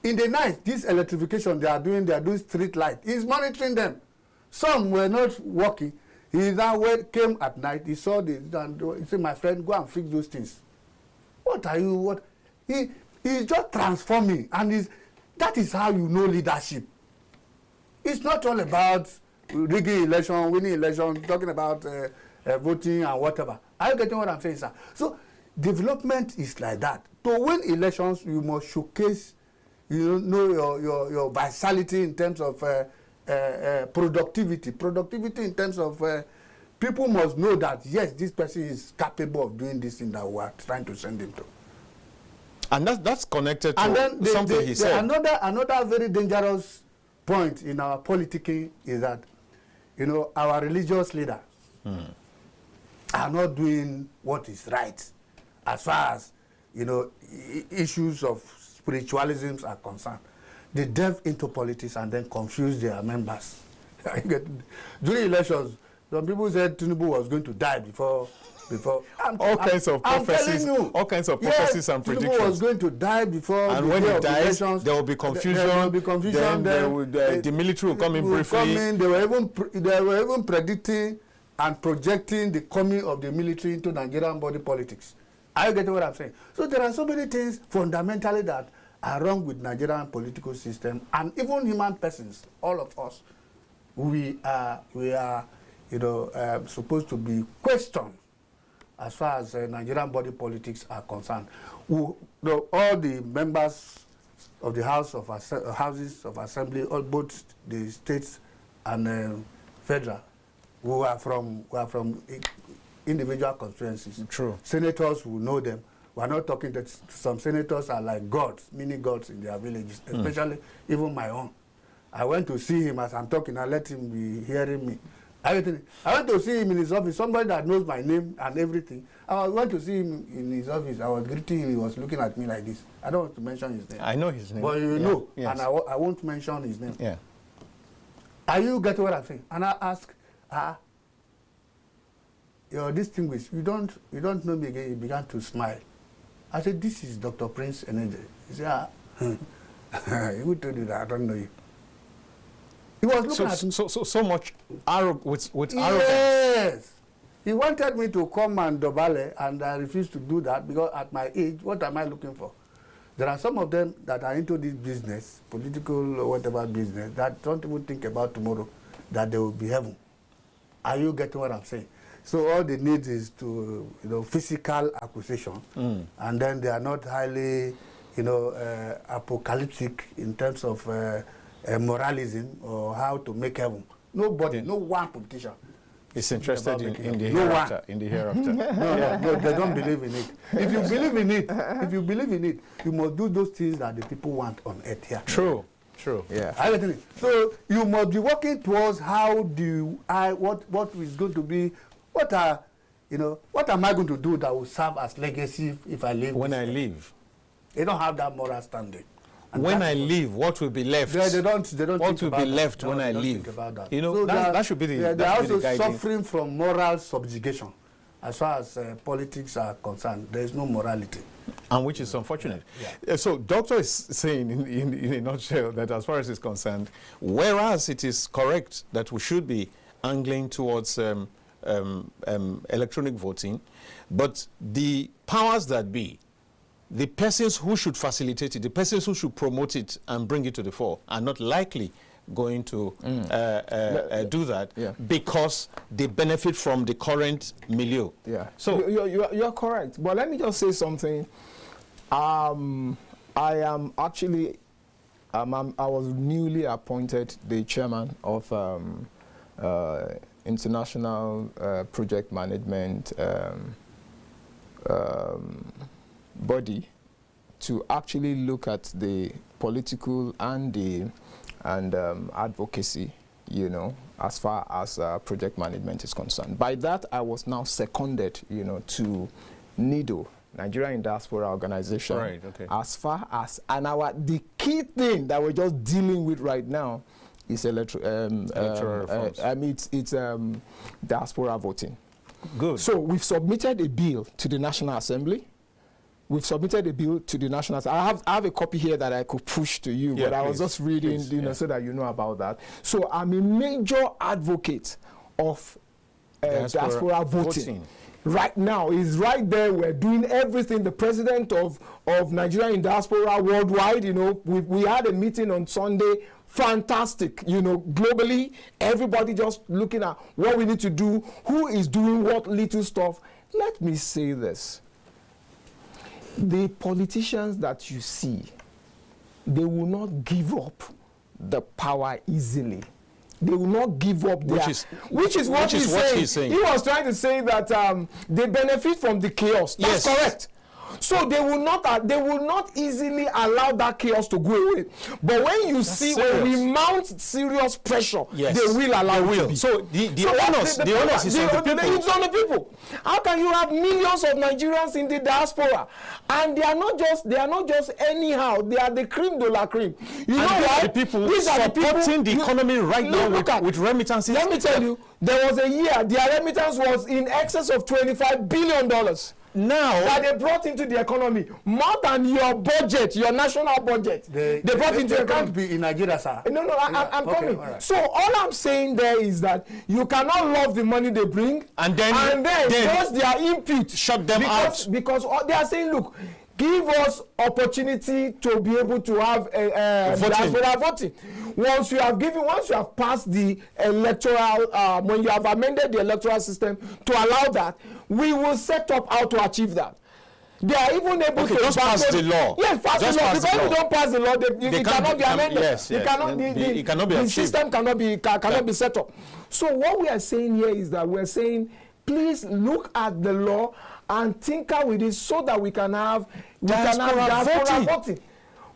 S2: In the night, this electrification they are doing street light. He's monitoring them. Some were not working. He now came at night. He saw this and he said, "My friend, go and fix those things." What are you? What? He's just transforming, and that is how you know leadership. It's not all about rigging election, winning election, talking about voting and whatever. Are you getting what I'm saying, sir? So development is like that. To win elections, you must showcase, your vitality in terms of productivity. Productivity in terms of people must know that, yes, this person is capable of doing this thing that we are trying to send him to.
S1: And that's connected to something he said.
S2: Another very dangerous point in our politicking is that, our religious leaders are not doing what is right as far as, issues of spiritualism are concerned. They delve into politics and then confuse their members. During elections, some people said Tinubu was going to die before.
S1: All kinds of prophecies and predictions.
S2: Tinubu was going to die before.
S1: And when he dies, there will be confusion.
S2: There will be confusion.
S1: Then the military will come in briefly.
S2: They were even predicting and projecting the coming of the military into Nigerian body politics. Are you getting what I'm saying? So there are so many things fundamentally that are wrong with Nigerian political system, and even human persons. All of us, we are supposed to be questioned as far as Nigerian body politics are concerned. All the members of the Houses of Assembly, both the states and federal, who are from individual constituencies.
S1: True.
S2: Senators will know them. We are not talking that some senators are like gods, mini gods in their villages, especially even my own. I went to see him as I'm talking. I let him be hearing me. I went to see him in his office, somebody that knows my name and everything. I went to see him in his office. I was greeting him. He was looking at me like this. I don't want to mention his name.
S1: I know his name.
S2: But you know, yes. And I won't mention his name.
S1: Yeah.
S2: Are you getting what I'm saying? And I ask, you're distinguished. You don't know me again. He began to smile. I said, "This is Dr. Prince Eneje." He said, "Who told you that? I don't know you." He was looking at me.
S1: So much with arrogance.
S2: Yes. He wanted me to come and dobale, and I refused to do that because at my age, what am I looking for? There are some of them that are into this business, political or whatever business, that don't even think about tomorrow, that they will be heaven. Are you getting what I'm saying? So all they need is to, physical acquisition, and then they are not highly, apocalyptic in terms of moralism or how to make heaven. Nobody, no one politician
S1: It's interested in the
S2: no
S1: hereafter.
S2: one.
S1: In the hereafter.
S2: No, they don't believe in it. If you believe in it, you must do those things that the people want on earth here.
S1: True.
S2: Yeah. So you must be working towards what is going to be, what am I going to do that will serve as legacy if I live?
S1: When I leave.
S2: They don't have that moral standing. And
S1: when I leave, what will be left?
S2: They don't
S1: what will be left when I leave? You know, so that should be the.
S2: They're also suffering from moral subjugation. As far as politics are concerned, there is no morality.
S1: And which is unfortunate. Yeah. So, Doctor is saying in a nutshell that as far as is concerned, whereas it is correct that we should be angling towards electronic voting, but the powers that be, the persons who should facilitate it, the persons who should promote it and bring it to the fore are not likely going to do that because they benefit from the current milieu.
S3: Yeah. So you're correct. But let me just say something. I am actually, I was newly appointed the chairman of international project management body to actually look at the political and advocacy, you know, as far as project management is concerned. By that, I was now seconded, you know, to NIDO, Nigeria in Diaspora Organization.
S1: Right, okay.
S3: As far as, and the key thing that we're just dealing with right now is electoral reforms. It's diaspora voting.
S1: Good.
S3: So we've submitted a bill to the National Assembly. We've submitted a bill to the National Assembly. I have a copy here that I could push to you, but I was just reading, you know, so that you know about that. So I'm a major advocate of diaspora voting. Right now, is right there. We're doing everything. The president of Nigeria in Diaspora worldwide, you know, we had a meeting on Sunday. Fantastic, you know, globally, everybody just looking at what we need to do, who is doing what little stuff. Let me say this. The politicians that you see, they will not give up the power easily. They will not give up their, which is what he's saying. He was trying to say that they benefit from the chaos. That's correct. So they will not easily allow that chaos to go away. But when you see, when we mount serious pressure, they will allow it to be.
S1: So the onus is on the people.
S3: It's on the people. How can you have millions of Nigerians in the diaspora, and they are not just anyhow? They are the creme de la creme. You know why?
S1: The people supporting the economy right now with remittances.
S3: Let me tell you, there was a year their remittance was in excess of $25 billion. Now that they brought into the economy more than your budget, your national budget. They brought into the economy.
S2: Can't be in Nigeria, sir.
S3: No, I'm coming. Right. So all I'm saying there is that you cannot love the money they bring, and then because their input
S1: shut them out.
S3: Because they are saying, look, give us opportunity to be able to have diaspora voting. Once you have passed the electoral, when you have amended the electoral system to allow that, we will set up how to achieve that. They are even able to
S1: pass the law.
S3: Yes, pass the law. Because if you don't pass the law, it cannot be amended.
S1: It cannot be
S3: the
S1: achieved.
S3: system cannot be set up. So what we are saying here is that we're saying, please look at the law and tinker with it so that we can have diaspora voting.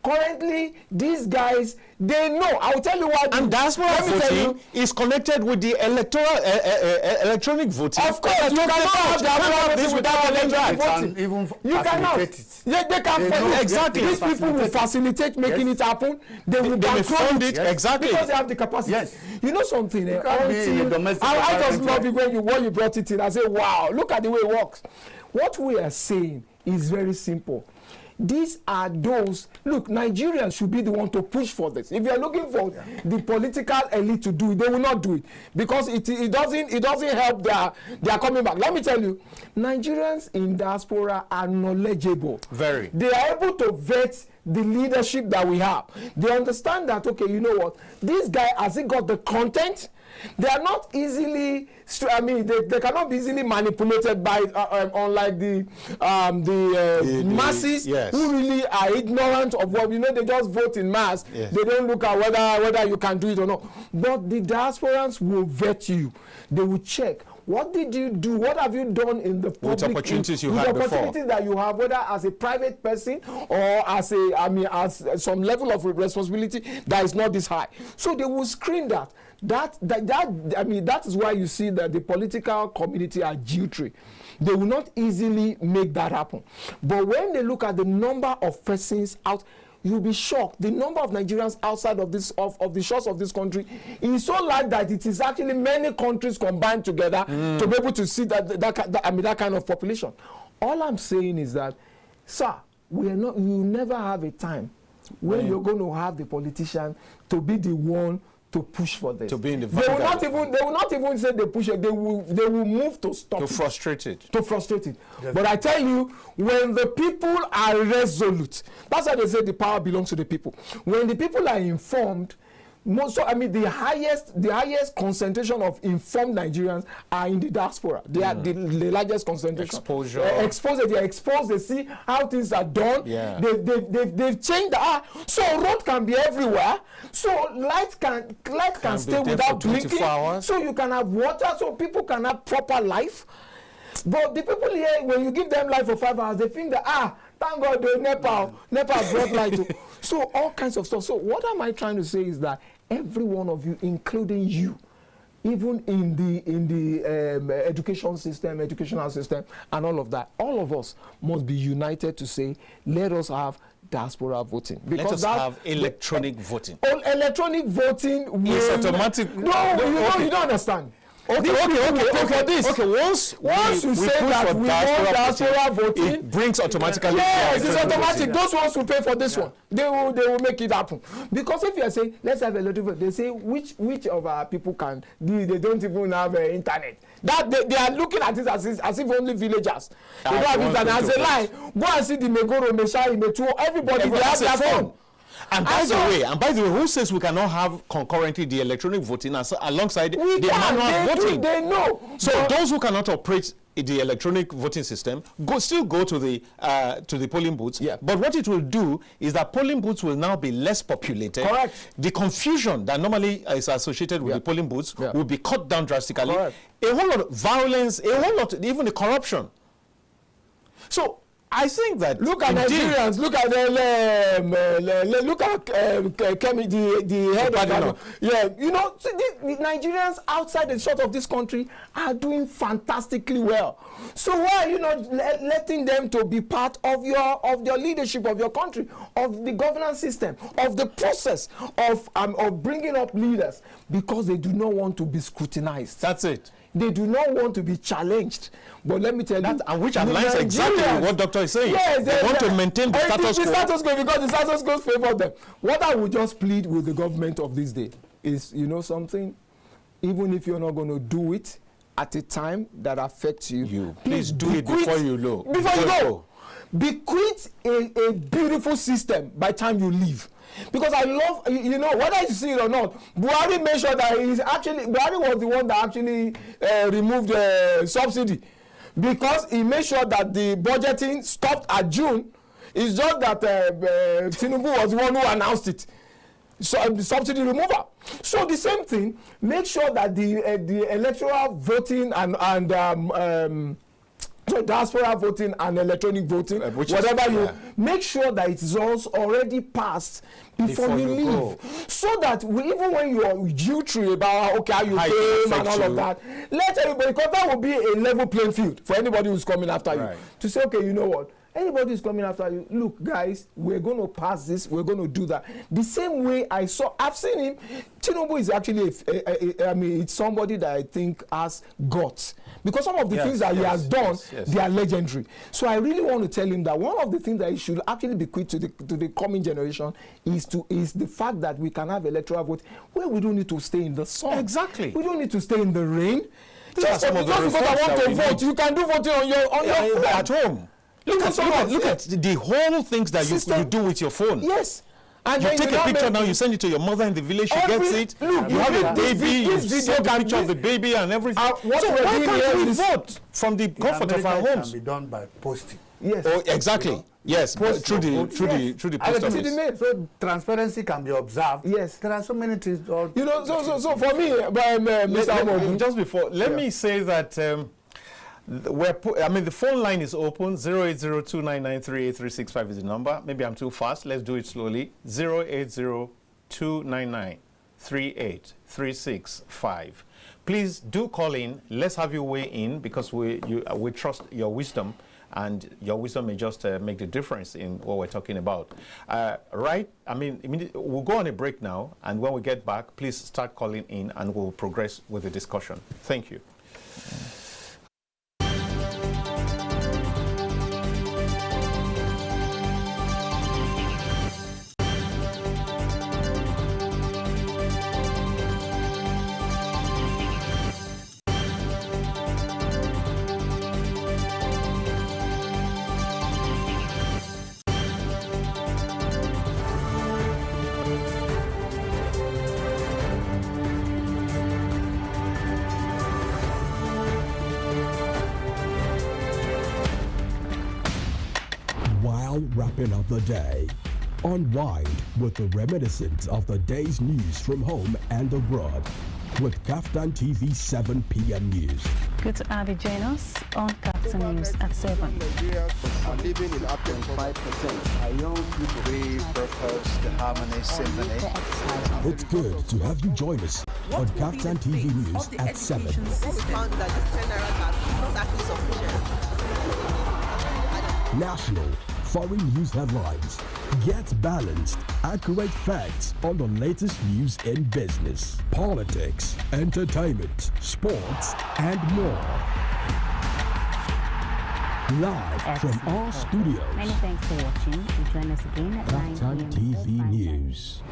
S3: Currently, these guys, they know. I will tell you what.
S1: And diaspora voting is connected with the electronic voting.
S3: Of course, you cannot have diaspora voting without electronic voting. You cannot. They can. Exactly. These people will facilitate making it happen. They will fund it exactly because they have the capacity.
S2: Yes.
S3: You know something? I just love it when you brought it in. I say, wow, look at the way it works. What we are saying is very simple. These are those, look, Nigerians should be the one to push for this. If you're looking for the political elite to do it, they will not do it because it doesn't help their coming back. Let me tell you, Nigerians in diaspora are knowledgeable.
S1: Very.
S3: They are able to vet the leadership that we have. They understand that, okay, you know what, this guy, has he got the content? They are not easily, I mean, they cannot be easily manipulated by, unlike the masses who really are ignorant of what, you know, they just vote in mass. Yes. They don't look at whether you can do it or not. But the diasporans will vet you. They will check. What did you do? What have you done in the public?
S1: With opportunities you had before.
S3: Opportunities that you have, whether as a private person or as as some level of responsibility that is not this high. So they will screen that. That is why you see that the political community are jittery. They will not easily make that happen. But when they look at the number of persons out, you'll be shocked. The number of Nigerians outside of this of the shores of this country is so large that it is actually many countries combined together to be able to see that kind of population. All I'm saying is that, sir, you will never have a time when you're going to have the politician to be the one to push for this.
S1: To be in the
S3: they will not even say they push it. They will move to stop it.
S1: To frustrate it.
S3: To frustrate it. But I tell you, when the people are resolute, that's why they say the power belongs to the people. When the people are informed, the highest concentration of informed Nigerians are in the diaspora. They are the largest concentration.
S1: Exposure.
S3: They are exposed. They see how things are done.
S1: Yeah.
S3: They've changed. So road can be everywhere. So light can stay without blinking. So you can have water. So people can have proper life. But the people here, when you give them life for 5 hours, they think that thank God the NEPA brought light. So all kinds of stuff. So what am I trying to say is that every one of you, including you, even in the educational system, and all of that, all of us must be united to say, let us have diaspora voting. Because
S1: let us have electronic voting.
S3: Electronic voting
S1: is automatic.
S3: No, you don't understand. Okay. For this.
S1: Okay, once
S3: you say that we want diaspora voting,
S1: it brings automatically.
S3: Yes, it's automatic. Those ones who pay for this one, they will make it happen. Because if you are saying let's have a lot of vote, they say which of our people can do? They don't even have internet. That they are looking at it as if only villagers. They don't have internet. As a lie, go and see the Megoro, Meshai, Metuo. Everybody they have their phone.
S1: And by the way, who says we cannot have concurrently the electronic voting alongside the manual voting?
S3: They know.
S1: So those who cannot operate the electronic voting system still go to the polling booths.
S3: Yeah.
S1: But what it will do is that polling booths will now be less populated.
S3: Correct.
S1: The confusion that normally is associated with the polling booths will be cut down drastically.
S3: Correct.
S1: A whole lot of violence, even the corruption. So I think that
S3: look at Nigerians. Look at the head of the Nigerians outside the shores of this country are doing fantastically well. So why are you not letting them to be part of your leadership of your country, of the governance system, of the process of bringing up leaders? Because they do not want to be scrutinized.
S1: That's it.
S3: They do not want to be challenged. But let me tell you,
S1: and which aligns exactly with what Dr. is saying.
S3: Yes,
S1: they want to maintain the status quo.
S3: The status quo, because the status quo favors them. What I would just plead with the government of this day is, you know something, even if you're not going to do it at a time that affects you
S1: please do it before you go.
S3: Before you go. Bequeath a beautiful system by the time you leave. Because I love, whether you see it or not, Buhari made sure that Buhari was the one that actually removed the subsidy. Because he made sure that the budgeting stopped at June. It's just that Tinubu was the one who announced it. So the subsidy removal. So the same thing, make sure that the electoral voting and so diaspora voting and electronic voting, make sure that it is also already passed before you leave. So that even when you are jittery about how you came and all of that, let everybody, because that will be a level playing field for anybody who's coming after you. To say, okay, you know what? Anybody who's coming after you, look, guys, we're going to pass this, we're going to do that. The same way I've seen him. Tinubu is actually, it's somebody that I think has guts. Because some of the things that he has done, they are legendary. So I really want to tell him that one of the things that he should actually bequeath to the coming generation is the fact that we can have electoral vote where we don't need to stay in the sun.
S1: Exactly.
S3: We don't need to stay in the rain.
S1: Just because
S3: I want to vote, you can do voting on your phone.
S1: At home. Look at the whole things that you do with your phone.
S3: Yes. And
S1: you
S3: then
S1: take a picture now, you send it to your mother in the village, she gets it.
S3: Look,
S1: you have a baby, you
S3: this
S1: send the picture of the baby and everything. So why can't we vote from the comfort of our homes?
S2: Can be done by posting.
S3: Yes.
S1: Oh, exactly. Yes, through the post office.
S2: So transparency can be observed.
S3: Yes.
S2: There are so many things.
S3: So for me, Mr. Omoogun,
S1: just before, let me say that the phone line is open. 08029938365 is the number. Maybe I'm too fast. Let's do it slowly. 08029938365. Please do call in. Let's have you weigh in, because we trust your wisdom. And your wisdom may just make the difference in what we're talking about. Right? We'll go on a break now, and when we get back, please start calling in, and we'll progress with the discussion. Thank you.
S4: Wrapping up the day. Unwind with the reminiscence of the day's news from home and abroad with KAFTAN TV 7 p.m. news.
S5: Good to have you join us on KAFTAN News at 7.
S6: Nigerians are living in up to 5%. Our young people repurpose the Harmony Symphony.
S4: It's good to have you join us on KAFTAN TV News at 7.
S7: We found that the turnaround are not actually sufficient.
S4: National foreign news headlines. Get balanced, accurate facts on the latest news in business, politics, entertainment, sports, and more. Live from our studios.
S5: Many thanks for watching, and join us again at 9
S4: KAFTAN
S5: p.m.
S4: TV News.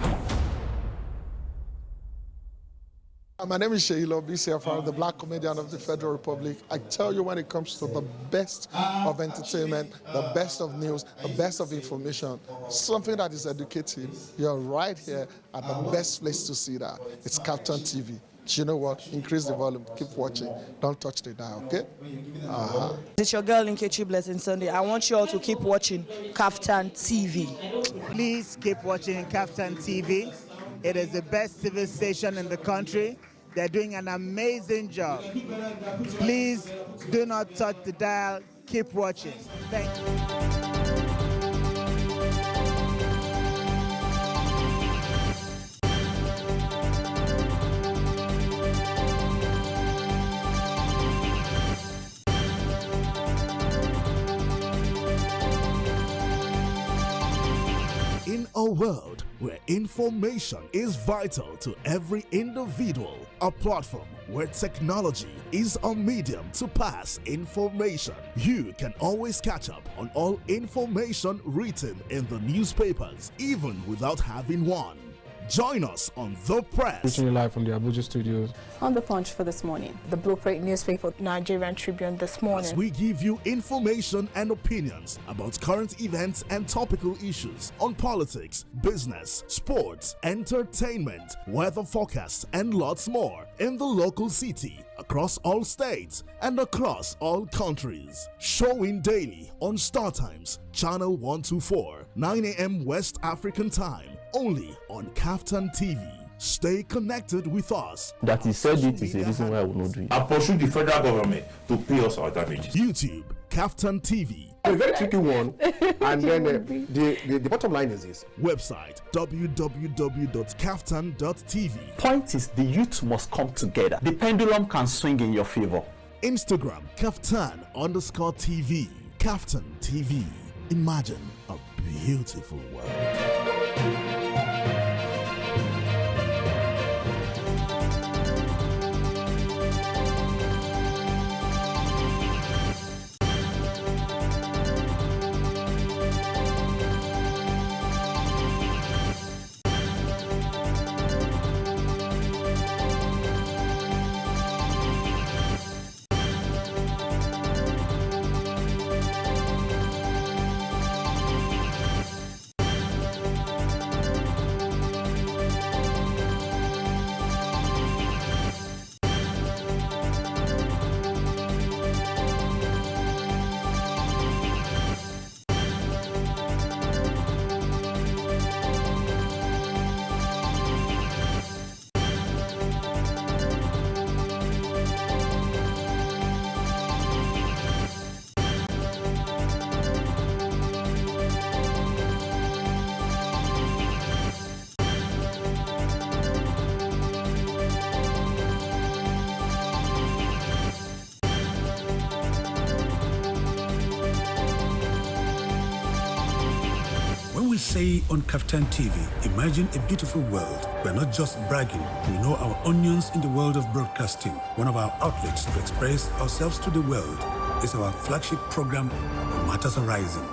S8: My name is Sheila BCFR, the Black Comedian of the Federal Republic. I tell you, when it comes to the best of entertainment, the best of news, the best of information, something that is educative, you're right here at the best place to see that. It's KAFTAN TV. You know what? Increase the volume. Keep watching. Don't touch the dial, okay?
S7: It's your girl Nkechi Blessing Sunday. I want you all to keep watching KAFTAN TV.
S9: Please keep watching KAFTAN TV. It is the best TV station in the country. They're doing an amazing job. Please do not touch the dial. Keep watching. Thank you.
S10: In a world where information is vital to every individual, a platform where technology is a medium to pass information, you can always catch up on all information written in the newspapers, even without having one. Join us on The Press.
S11: Reaching you live from the Abuja studios.
S12: On The Punch for this morning. The Blueprint newspaper. Nigerian Tribune this morning.
S10: As we give you information and opinions about current events and topical issues on politics, business, sports, entertainment, weather forecasts, and lots more in the local city, across all states, and across all countries. Showing daily on StarTimes, channel 124, 9 a.m. West African time. Only on KAFTAN TV. Stay connected with us.
S13: That he said it is a reason why I will not do it. I pursue the federal government to pay us our damages.
S10: YouTube, KAFTAN TV.
S11: A very tricky one. And then the bottom line is this.
S10: Website www.kaftan.tv.
S14: Point is, the youth must come together. The pendulum can swing in your favor.
S10: Instagram, KAFTAN_TV. KAFTAN TV. Imagine a beautiful world.
S15: say on Kaftan TV, imagine a beautiful world. We're not just bragging, we know our onions in the world of broadcasting. One of our outlets to express ourselves to the world is our flagship program, Matters Arising.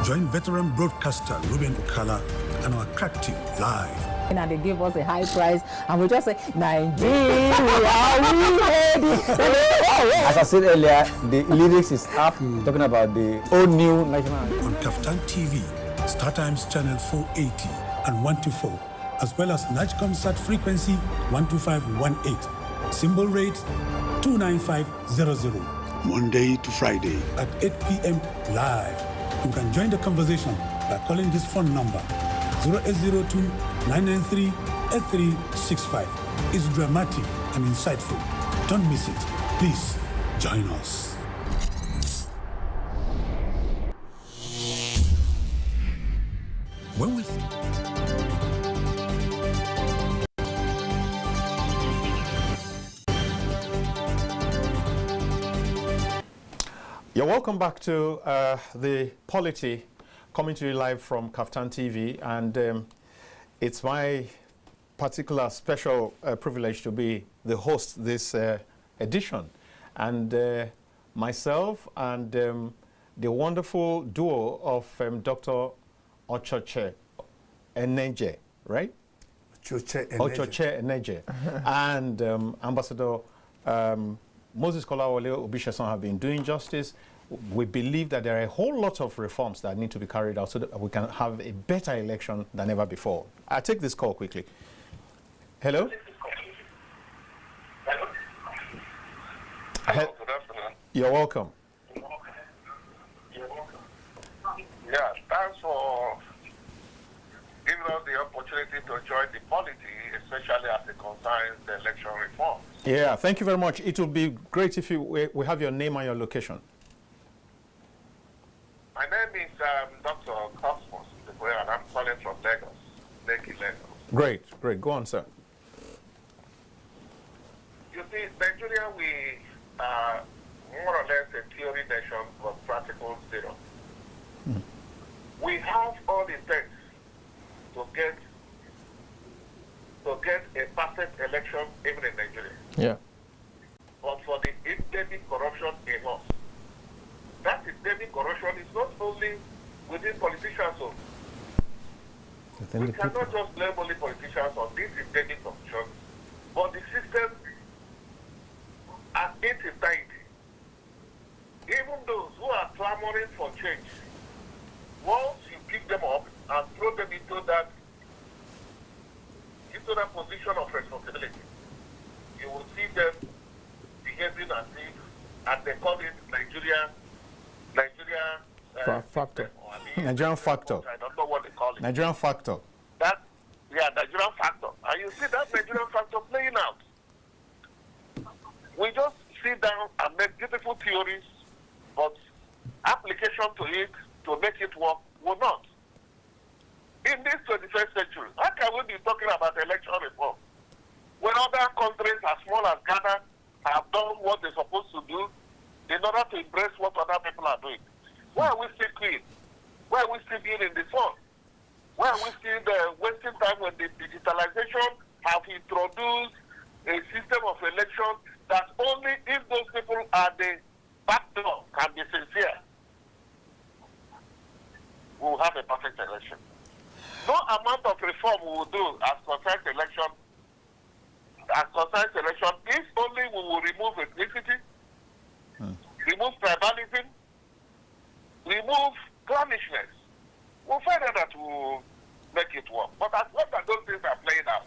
S15: Join veteran broadcaster Ruben Okala and our crack team live.
S16: And they give us a high price, and we just say, Nigeria, we ready?
S17: As I said earlier, the lyrics is up, talking about the old new national.
S15: On Kaftan TV, StarTimes channel 480 and 124, as well as NIGCOMSAT frequency 12518, symbol rate 29500. Monday to Friday at 8 p.m. live. You can join the conversation by calling this phone number 0802-993-8365. It's dramatic and insightful. Don't miss it. Please join us. When we
S1: You're welcome back to the POLITY, coming to you live from Kaftan TV, and it's my particular special privilege to be the host this edition. And myself and the wonderful duo of Dr.O.S, Eneje, right? Ochoche Eneje, and Ambassador Moses Kolawole Obishason have been doing justice. We believe that there are a whole lot of reforms that need to be carried out so that we can have a better election than ever before. I'll take this call quickly. Hello?
S18: Hello, good afternoon.
S1: You're welcome.
S18: Yeah, thanks for giving us the opportunity to join the POLITY, especially as it concerns the election reform.
S1: Yeah, thank you very much. It would be great if we have your name and your location.
S18: My name is Dr.O.S, and I'm calling from Lagos, Lagos.
S1: Great, great. Go on, sir.
S18: You see, Nigeria, we are more or less a theory nation, but practical zero. We have all the things to get a perfect election even in Nigeria.
S3: Yeah.
S18: But for the endemic corruption in us, that endemic corruption is not only within politicians. So we cannot just blame only politicians on this endemic corruption, but the system at its entirety. Even those who are clamoring for change, once you pick them up and throw them into that position of responsibility, you will see them behaving as if, and they call it Nigeria
S1: factor. Nigerian factor.
S18: I don't know what they call it.
S1: Nigerian factor.
S18: Nigerian factor. And you see that Nigerian factor playing out. We just sit down and make beautiful theories, but application to it, to make it work, will not. In this 21st century, how can we be talking about election reform when other countries as small as Ghana have done what they're supposed to do in order to embrace what other people are doing? Why are we still clean? Why are we still being in the sun? Why are we still wasting time when the digitalization have introduced a system of election that only if those people are the back door can be sincere, we will have a perfect election. No amount of reform we will do as concerns election, if only we will remove ethnicity, remove tribalism, remove clannishness, we'll find out that we'll make it work. But as long as those things are playing out,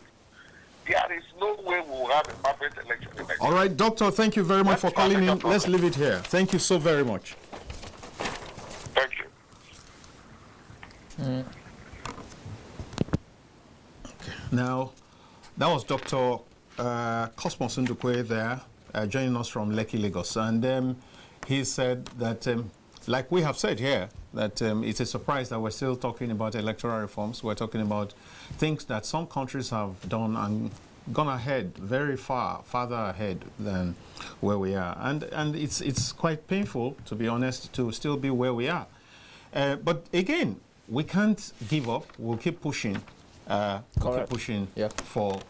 S18: there is no way we will have a perfect election.
S1: All right, Doctor, thank you very much for calling in. Let's leave it here. Thank you so very much.
S18: Thank you.
S1: Okay. Now, that was Dr. Cosmos Ndukwe there, joining us from Lekki, Lagos. And he said that, like we have said here, that it's a surprise that we're still talking about electoral reforms. We're talking about things that some countries have done and gone ahead, very farther ahead than where we are. And it's quite painful, to be honest, to still be where we are. But again, we can't give up. We'll keep pushing. For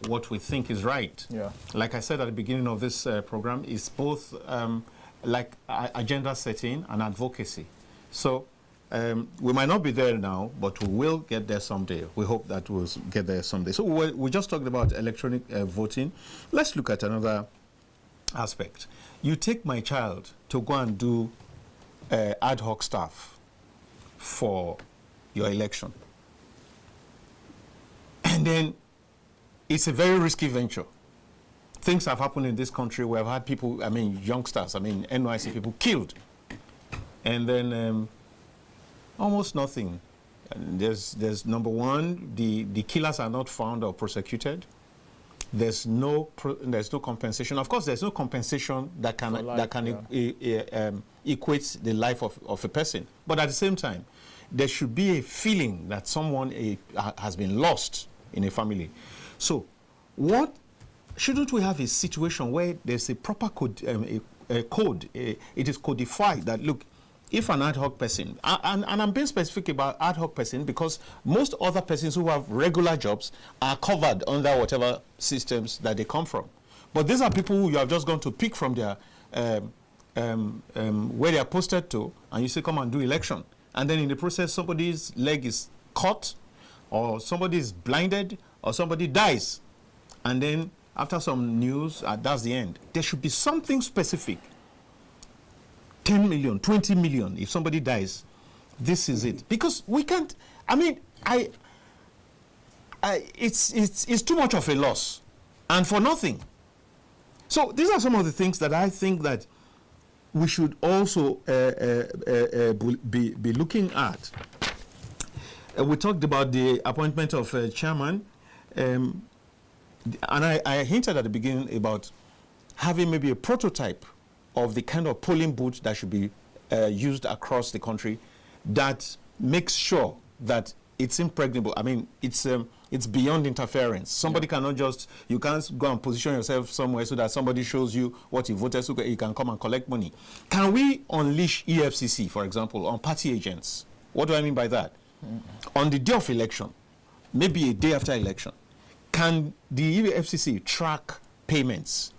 S1: what we think is right.
S3: Yeah.
S1: Like I said at the beginning of this program, it's both like agenda setting and advocacy. So we might not be there now, but we will get there someday. We hope that we'll get there someday. So we just talked about electronic voting. Let's look at another aspect. You take my child to go and do ad hoc stuff for your election. And then it's a very risky venture. Things have happened in this country. We have had people, I mean, youngsters, I mean, NYC people killed. And then almost nothing. And there's number one, the killers are not found or prosecuted. There's no compensation. Of course, there's no compensation that can equate the life of a person. But at the same time, there should be a feeling that someone has been lost in a family. So, shouldn't we have a situation where there's a proper code, it is codified that, look, if an ad hoc person, and I'm being specific about ad hoc person because most other persons who have regular jobs are covered under whatever systems that they come from. But these are people who you have just gone to pick from their, where they are posted to, and you say, come and do election. And then in the process, somebody's leg is cut, or somebody is blinded, or somebody dies. And then after some news, that's the end. There should be something specific. 10 million, 20 million, if somebody dies, this is it. Because we can't, I mean, it's too much of a loss, and for nothing. So these are some of the things that I think that we should also be looking at. We talked about the appointment of chairman, and I hinted at the beginning about having maybe a prototype of the kind of polling booth that should be used across the country that makes sure that it's impregnable. I mean, it's beyond interference. Somebody cannot just, you can't go and position yourself somewhere so that somebody shows you what you voted so you can come and collect money. Can we unleash EFCC, for example, on party agents? What do I mean by that? On the day of election, maybe a day after election, can the EFCC track payments?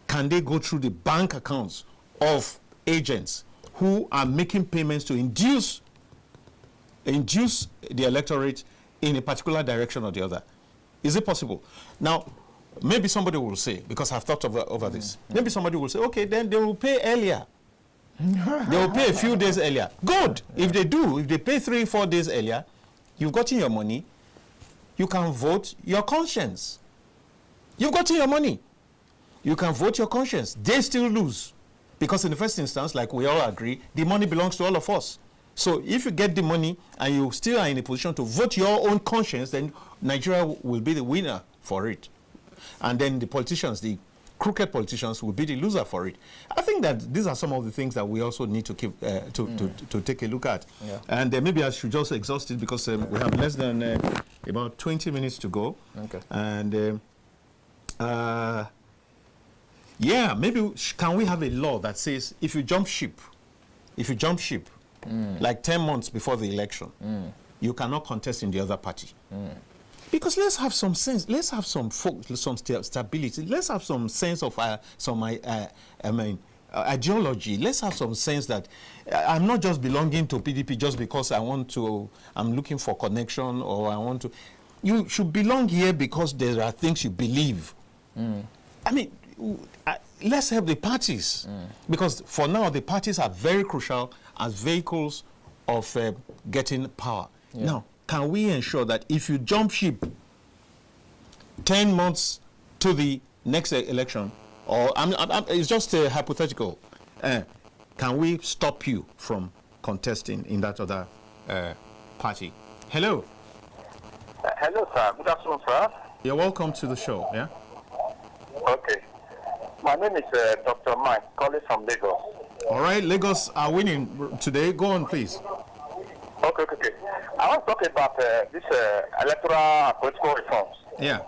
S1: Can they go through the bank accounts of agents who are making payments to induce the electorate in a particular direction or the other? Is it possible? Now, maybe somebody will say, because I've thought over this, maybe somebody will say, okay, then they will pay earlier. They will pay a few days earlier. Good. If they do, if they pay 3-4 days earlier, you've gotten your money, you can vote your conscience. You've gotten your money. You can vote your conscience. They still lose. Because in the first instance, like we all agree, the money belongs to all of us. So if you get the money and you still are in a position to vote your own conscience, then Nigeria will be the winner for it. And then the politicians, the crooked politicians, will be the loser for it. I think that these are some of the things that we also need to keep to take a look at. Yeah. And maybe I should just exhaust it because we have less than about 20 minutes to go. Okay. And yeah, maybe can we have a law that says if you jump ship, like 10 months before the election, you cannot contest in the other party. Because let's have some sense. Let's have some stability. Let's have some sense of ideology. Let's have some sense that I'm not just belonging to PDP just because I'm looking for connection or I want to. You should belong here because there are things you believe. I mean, let's help the parties because for now the parties are very crucial as vehicles of getting power. Yeah. Now, can we ensure that if you jump ship 10 months to the next election, or it's just a hypothetical, can we stop you from contesting in that other party? Hello.
S18: Hello, sir. Good afternoon, sir.
S1: You're welcome to the show, yeah?
S18: Okay. My name is Dr. Mike, calling from Lagos.
S1: All right, Lagos are winning today. Go on, please.
S18: Okay. I want to talk about this electoral and political reforms.
S1: Yeah.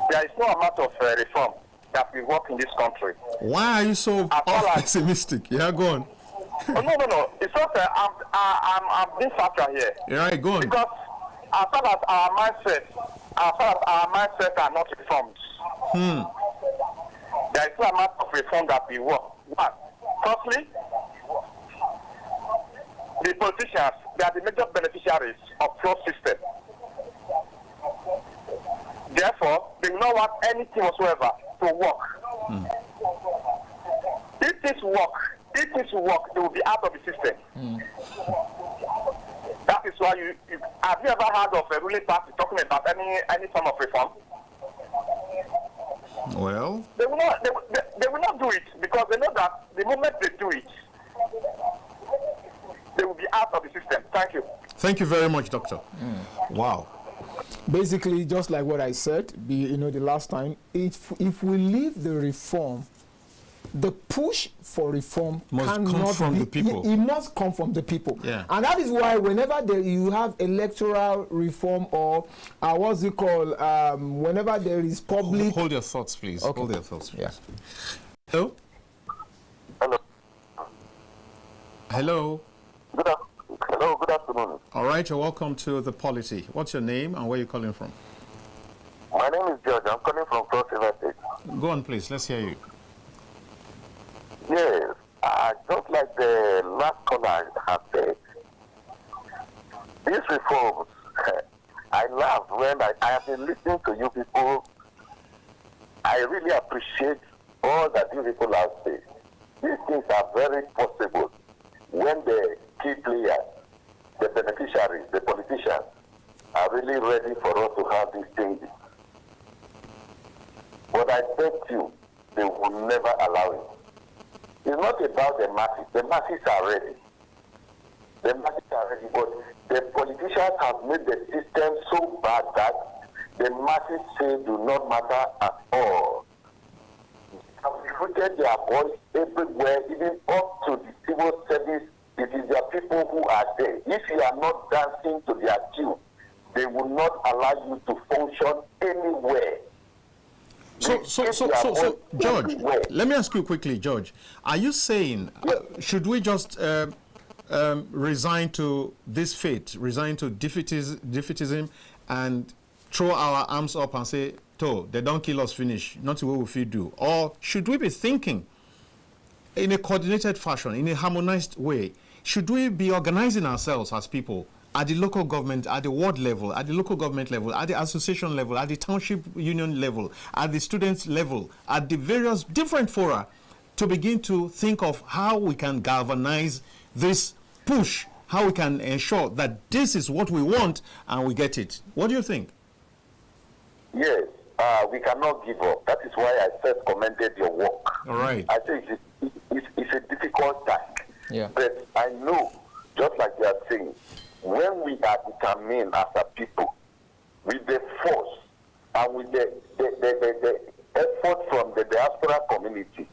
S18: There is no amount of reform that will work in this country.
S1: Why are you so pessimistic? Yeah, go on.
S18: No. It's not. I'm being factual here.
S1: All right, go on.
S18: Because as far as our mindsets are not reformed, there is no amount of reform that we want. One, firstly, the politicians, they are the major beneficiaries of flow system. Therefore, they do not want anything whatsoever to work. If this work, they will be out of the system. That is why have you ever heard of a ruling party talking about any form of reform?
S1: Well,
S18: they will not do it, because they know that the moment they do it, they will be out of the system. Thank you.
S1: Thank you very much, Doctor. Wow.
S3: Basically, just like what I said, the last time, if we leave the reform, the push for reform
S1: must come from the people.
S3: It must come from the people.
S1: Yeah.
S3: And that is why whenever you have electoral reform or what's it called, whenever there is public...
S1: Hold your thoughts, please.
S3: Okay.
S1: Hold your thoughts, please.
S3: Yeah.
S1: Hello? Hello?
S18: Hello, good afternoon.
S1: All right, you're welcome to the Polity. What's your name and where are you calling from?
S18: My name is George. I'm calling from Cross River State.
S1: Go on, please. Let's hear you.
S18: Yes, just like the last caller has said, these reforms, I laugh when I have been listening to you people. I really appreciate all that you people have said. These things are very possible when the key players, the beneficiaries, the politicians, are really ready for us to have these changes. But I bet you, they will never allow it. It's not about the masses. The masses are ready. The masses are ready, but the politicians have made the system so bad that the masses say do not matter at all. They have recruited their voice everywhere, even up to the civil service. It is their people who are there. If you are not dancing to their tune, they will not allow you to function anywhere.
S1: So, George, let me ask you quickly, George. Are you saying, should we just resign to this fate, resign to defeatism, and throw our arms up and say, they don't kill us, finish, not what we feel do? Or should we be thinking in a coordinated fashion, in a harmonized way? Should we be organizing ourselves as people at the local government, at the ward level, at the local government level, at the association level, at the township union level, at the students level, at the various different fora, to begin to think of how we can galvanize this push, how we can ensure that this is what we want and we get it? What do you think?
S18: Yes, we cannot give up. That is why I first commended your work.
S1: All right.
S18: I think it's a difficult task.
S3: Yeah.
S18: But I know, just like you are saying, when we are determined as a people, with the force and with the effort from the diaspora community,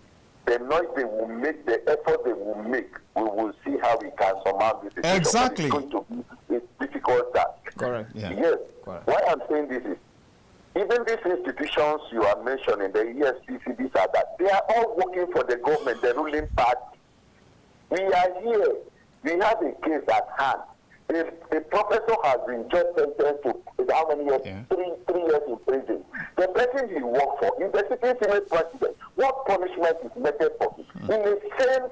S18: the noise they will make, the effort they will make, we will see how we can surmount this situation.
S1: Exactly.
S18: It's going to be a difficult task.
S3: Correct.
S1: Yeah.
S18: Yes.
S3: Correct.
S18: Why I'm saying this is, even these institutions you are mentioning, the ESPC, this or that, they are all working for the government, the ruling party. We are here. We have a case at hand. If the professor has been just sentenced to how many years?
S1: Yeah.
S18: 3 years in prison. The person he worked for is the sitting Senate president. What punishment is meted for him? In the same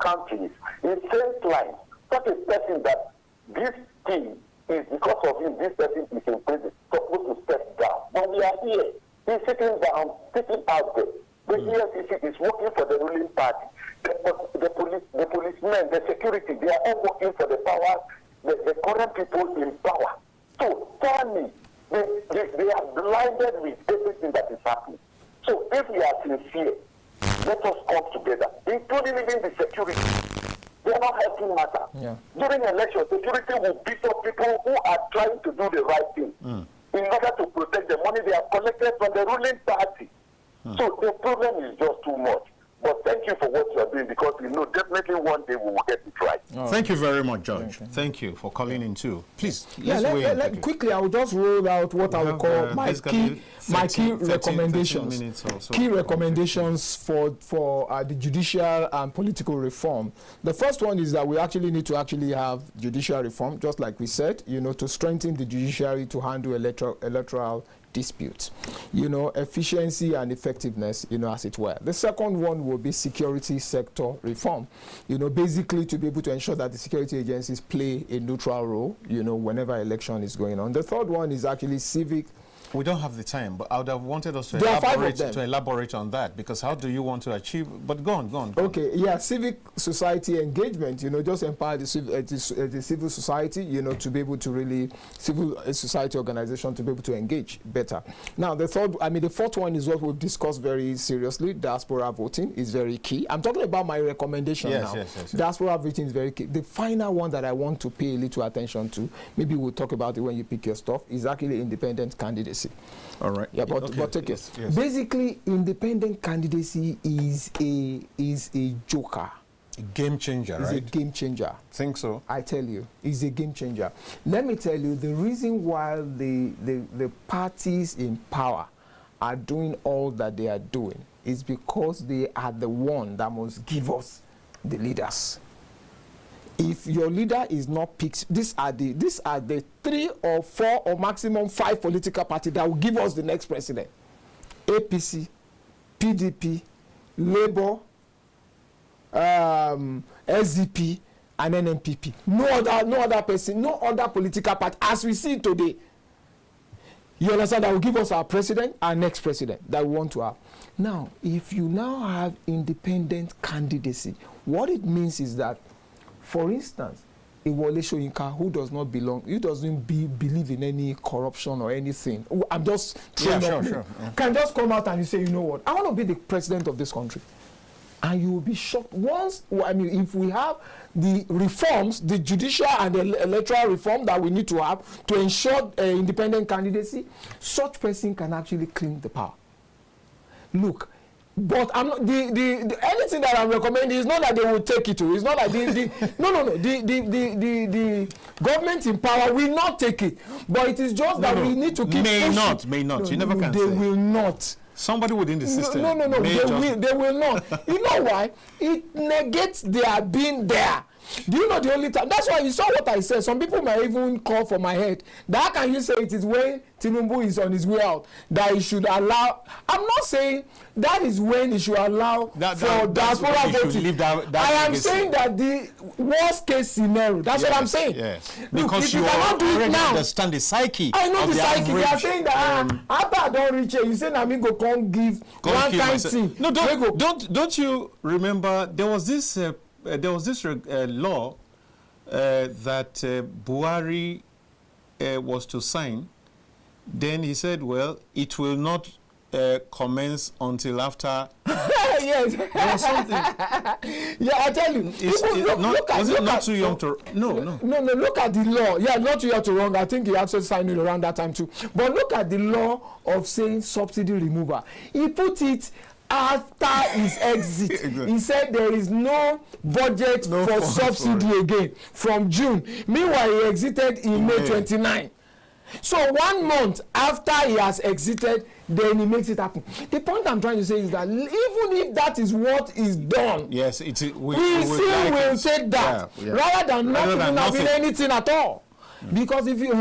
S18: countries, in same clients, such a person that this thing is because of him, this person is in prison, supposed to step down. But we are here. He's sitting down, sitting out there. The ESCC is working for the ruling party. The policemen, the security, they are all working for the power, the current people in power. So tell me, they are blinded with everything that is happening. So if we are sincere, let us come together, including even the security. They are not helping matter.
S3: Yeah.
S18: During election, security will beat up people who are trying to do the right thing in order to protect the money they have collected from the ruling party. So the problem is just too much. But thank you for what you are doing, because we know definitely one day we will get it right.
S1: Thank you very much, George. Thank you for calling in too. Please,
S3: quickly, I will just roll out what I will call my key recommendations. Key recommendations for the judicial and political reform. The first one is that we actually need to have judicial reform, just like we said, to strengthen the judiciary to handle electoral disputes, efficiency and effectiveness, as it were. The second one will be security sector reform, basically to be able to ensure that the security agencies play a neutral role, whenever election is going on. The third one is actually civic.
S1: We don't have the time, but I would have wanted us to elaborate on that, because how do you want to achieve? But go on.
S3: Okay, yeah, civic society engagement, just empower the civil society, to be able to really, civil society organization to be able to engage better. Now, the fourth one is what we've discussed very seriously. Diaspora voting is very key. I'm talking about my recommendation now. Yes. Diaspora voting is very key. The final one that I want to pay a little attention to, maybe we'll talk about it when you pick your stuff, is actually independent candidacy.
S1: All right.
S3: Yeah, but take it. Yes. Basically, independent candidacy is a joker.
S1: A game changer, right?
S3: It's a game changer.
S1: Think so?
S3: I tell you, it's a game changer. Let me tell you, the reason why the parties in power are doing all that they are doing is because they are the one that must give us the leaders. If your leader is not picked, these are the 3 or 4 or maximum 5 political parties that will give us the next president. APC, PDP, Labour, SDP, and NNPP. No other person, no other political party, as we see today. You understand, that will give us our president, our next president that we want to have. Now, if you now have independent candidacy, what it means is that, for instance, a Wole Soyinka who does not believe in any corruption or anything. I'm just can just come out and you say, you know what, I want to be the president of this country. And you will be shocked if we have the reforms, the judicial and the electoral reform that we need to have to ensure independent candidacy, such person can actually claim the power. Look, but I'm not, anything that I'm recommending is not that they will take it to. It's not like the government in power will not take it. But it is just that we need to keep pushing.
S1: May not. You never can say.
S3: They will not.
S1: Somebody within the system.
S3: No. They will not. You know why? It negates their being there. Do you know the only time? That's why you saw what I said. Some people might even call for my head. That, how can you say it is when Tinubu is on his way out that he should allow? I'm not saying that is when he should allow for diaspora voting. I am saying that the worst case scenario. That's what I'm saying.
S1: Yes.
S3: Look,
S1: because
S3: you cannot do it now.
S1: Understand the psyche.
S3: I know
S1: of
S3: the psyche. They are saying that after I don't reach it, you say I go come give one kind thing.
S1: No, don't you remember there was this law that Buhari was to sign. Then he said, well, it will not commence until after.
S3: Yes.
S1: There was something.
S3: Yeah, I tell you.
S1: Not too young to... No.
S3: Look at the law. Yeah, not too young to wrong. I think he actually signed it around that time too. But look at the law of saying subsidy removal. He put it after his exit. Exactly. He said there is no budget for subsidy again from June. Meanwhile, he exited in May 29. So 1 month after he has exited, then he makes it happen. The point I'm trying to say is that even if that is what is done,
S1: yes, we
S3: still will take that rather than not even having anything at all. Because if you,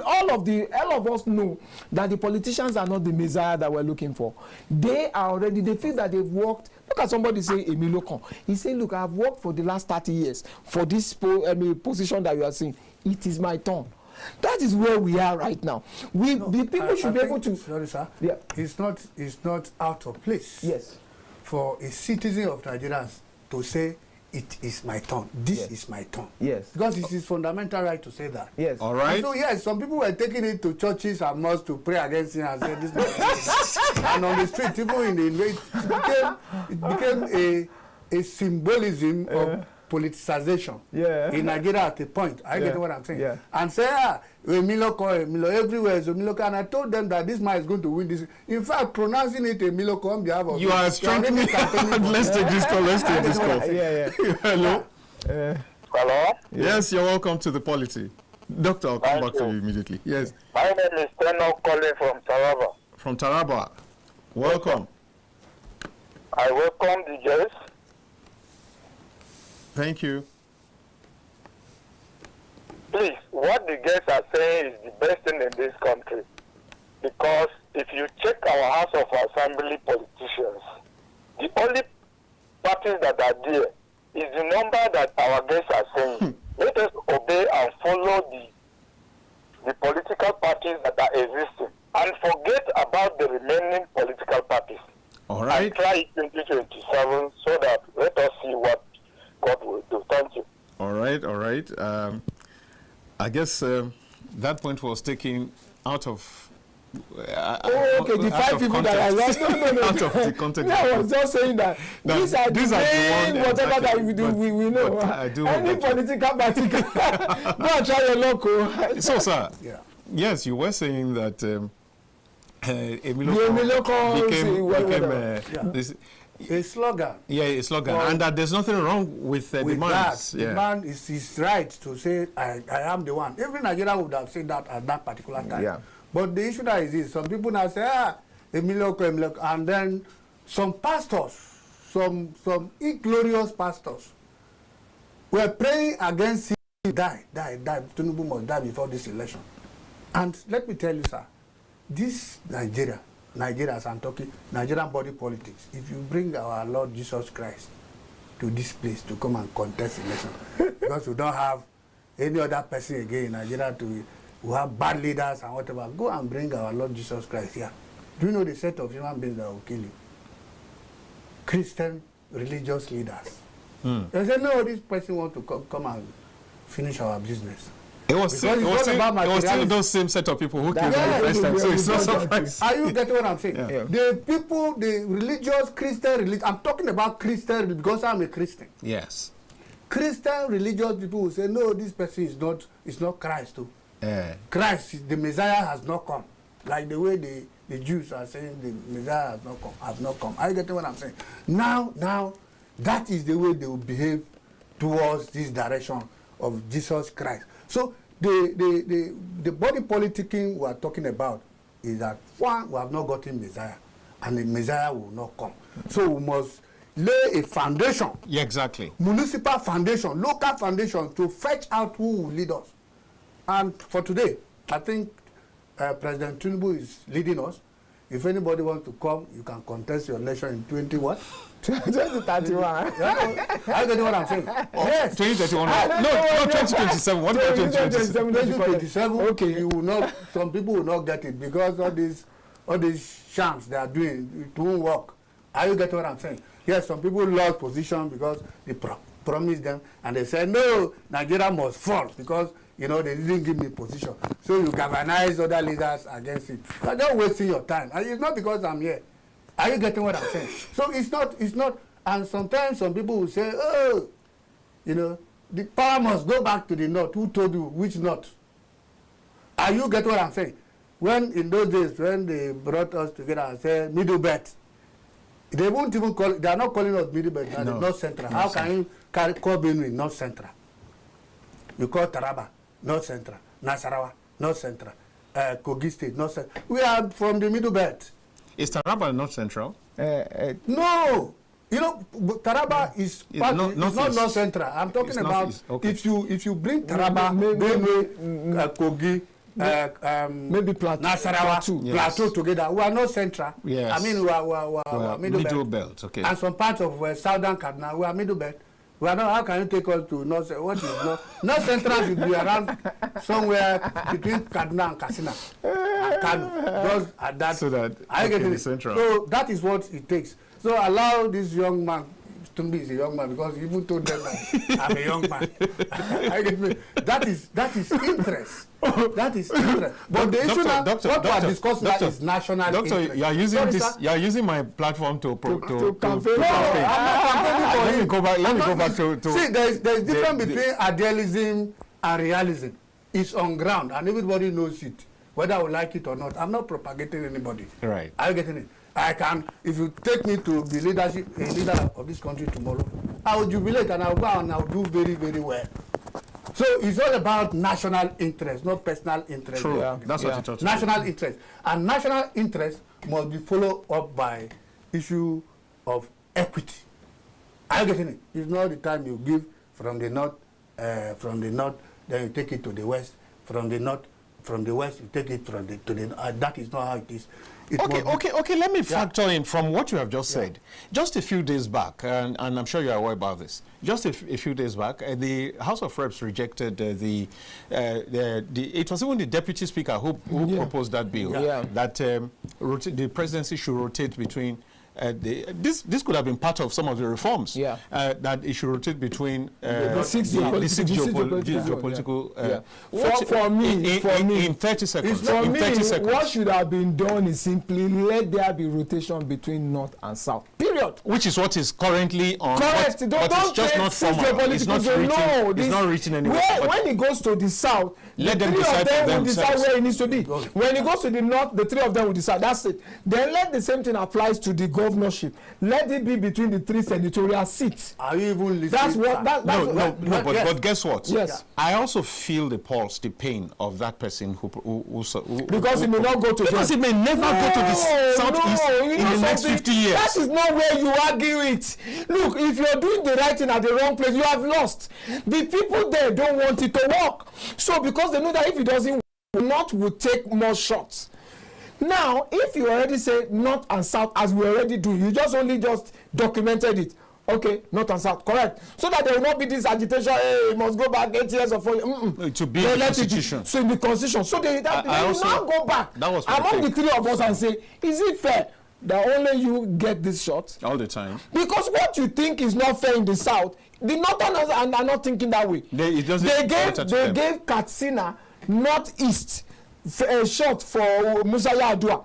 S3: all of us know that the politicians are not the messiah that we're looking for. They feel that they've worked. Look at somebody say Emilio Con. He said, look, I've worked for the last 30 years for this position that you are seeing. It is my turn. That is where we are right now. The people should be able to.
S2: Sorry, sir.
S3: Yeah.
S2: It's not out of place.
S3: Yes.
S2: For a citizen of Nigeria to say, it is my turn. This is my turn.
S3: Yes.
S2: Because it is fundamental right to say that.
S3: Yes.
S1: All right.
S2: And so yes, some people were taking it to churches and mosques to pray against it and say this. And on the street, even in the way, it became a symbolism politicization
S3: Yeah.
S2: in Nigeria at a point. I get what I'm saying.
S3: Yeah.
S2: And say, Emiloko, everywhere is Emiloko. And I told them that this man is going to win this. In fact, pronouncing it Emiloko on behalf of...
S1: You are strengthening... Let's take this call. Let's take this call.
S3: Yeah.
S1: Hello?
S18: Hello?
S1: Yes, you're welcome to the Polity. Doctor, I'll come back to you immediately. Yes.
S18: My name is Tenno calling from Taraba.
S1: From Taraba. Welcome.
S18: I welcome the guests.
S1: Thank you.
S18: Please, what the guests are saying is the best thing in this country. Because if you check our House of Assembly politicians, the only parties that are there is the number that our guests are saying. Let us obey and follow the political parties that are existing and forget about the remaining political parties.
S1: All right.
S18: And try 2027 so that let us see what God will do. Thank you.
S1: All right. I guess that point was taken out of...
S3: okay, the 5 people that I lost. No.
S1: Out of the context.
S3: No, I was just saying that these are the main whatever that we do. We know.
S1: I do
S3: any political party. Go and try your local.
S1: So, sir.
S2: Yeah.
S1: Yes, you were saying that
S3: Emiloko
S1: became
S2: this, a slogan.
S1: Yeah, a slogan, and that there's nothing wrong with demands.
S2: That, the man is his right to say, I am the one. Every Nigerian would have said that at that particular time.
S3: Yeah.
S2: But the issue that is this, some people now say, Emiloko, and then some pastors, some inglorious pastors, were praying against him, die. Tinubu must die before this election. And let me tell you, sir, this Nigeria, as I'm talking, Nigerian body politics, if you bring our Lord Jesus Christ to this place to come and contest election, because we don't have any other person again in Nigeria who have bad leaders and whatever, go and bring our Lord Jesus Christ here. Do you know the set of human beings that will kill him? Christian religious leaders. They say, no, this person wants to come and finish our business.
S1: It was still those same set of people who killed him the first time, so it's not surprising.
S2: Are you getting what I'm saying?
S1: Yeah.
S2: The people, the religious Christian religion, I'm talking about Christian because I'm a Christian.
S1: Yes.
S2: Christian religious people will say, no, this person is not Christ too. Christ, the Messiah has not come. Like the way the Jews are saying the Messiah has not come. Are you getting what I'm saying? Now, that is the way they will behave towards this direction of Jesus Christ. So the body politicking we are talking about is that, one, we have not gotten Messiah, and the Messiah will not come. So we must lay a foundation.
S1: Yeah, exactly.
S2: Municipal foundation, local foundation to fetch out who will lead us. And for today, I think President Tinubu is leading us. If anybody wants to come, you can contest your election in 2031. Yeah, I don't know what I'm saying. Yes.
S1: 2031. No, 2027. What about 2027?
S2: 2027. Okay, you will not. Some people will not get it because all these shams they are doing, it won't work. Are you getting what I'm saying? Yes, some people lost position because they promised them, and they said no, Nigeria must fall because they didn't give me position. So you galvanize other leaders against it. You're just wasting your time. And it's not because I'm here. Are you getting what I'm saying? So it's not, and sometimes some people will say, the power must go back to the north. Who told you which north? Are you getting what I'm saying? When in those days, when they brought us together and said middle belt, they won't even call it, they are not calling us middle belt, they are North Central. How can you call Benue North Central? You call Taraba North Central, Nasarawa North Central, Kogi State North Central. We are from the middle belt.
S1: Is Taraba North Central?
S2: No. Taraba is not North Central. I'm talking about okay. If you bring Taraba, Benue, Kogi,
S3: maybe
S2: Plateau together, we are North Central.
S1: Yes.
S2: I mean, we are middle
S1: belt. Okay.
S2: And some parts of Southern Kaduna, we are middle belt. We are not. How can you take us to North? What is North Central? Should be around somewhere between Kaduna and Katsina, and Kano. Just at that.
S1: So that
S2: I get it.
S1: Central.
S2: So that is what it takes. So allow this young man Tumbi is a young man because he even told them that I'm a young man. That is interest. That is interest. But the issue now, what we are discussing now is national interest.
S1: You are using you are using my platform to
S2: campaign. No, I'm not campaigning.
S1: Let me go back to
S2: see, there's difference between idealism and realism. It's on ground, and everybody knows it, whether I would like it or not. I'm not propagating anybody.
S1: Right.
S2: Are you getting it? I can, if you take me to be a leader of this country tomorrow, I will jubilate and I will go and I will do very, very well. So it's all about national interest, not personal interest.
S1: True. Yeah. That's what you're talking about.
S2: National interest. And national interest must be followed up by issue of equity. Are you getting it? It's not the time you give from the north, then you take it to the west, from the north, from the west, you take it from the to the that is not how it is.
S1: Okay, let me factor in from what you have just said. Just a few days back, and I'm sure you are aware about this, just a few days back, the House of Reps rejected it was even the Deputy Speaker who proposed that bill, that the presidency should rotate between this could have been part of some of the reforms. That it should rotate between the six geopolitical.
S3: For me,
S1: in 30 seconds.
S3: For me, what should have been done is simply let there be rotation between north and south. Period.
S1: Which is what is currently on.
S3: Correct.
S1: But it's just not formal. It's not written anywhere.
S3: When it goes to the south,
S1: let
S3: the
S1: them
S3: three of
S1: decide
S3: them will decide where it needs to be. When it goes to the north, the three of them will decide. That's it. Then let the same thing applies to the governorship. Let it be between the three senatorial seats.
S2: Are you even listening?
S3: That's what.
S1: But guess what?
S3: Yes.
S1: I also feel the pulse, the pain of that person who
S3: because he may not go to.
S1: Because he may never go to the southeast in the next 50 years.
S3: That is not where you argue it. Look, if you're doing the right thing at the wrong place, you have lost. The people there don't want it to work. So because they know that if it doesn't work, North will take more shots. Now, if you already say North and South, as we already do, you only documented it. Okay, North and South, correct. So that there will not be this agitation, hey, it must go back 8 years or 4 years.
S1: To be in the Constitution.
S3: So in the Constitution. So they will now go back among the three of us and say, is it fair that only you get this shot?
S1: All the time.
S3: Because what you think is not fair in the South, the Northerners are not thinking that way. They gave Katsina Northeast a shot for Musa Yar'Adua.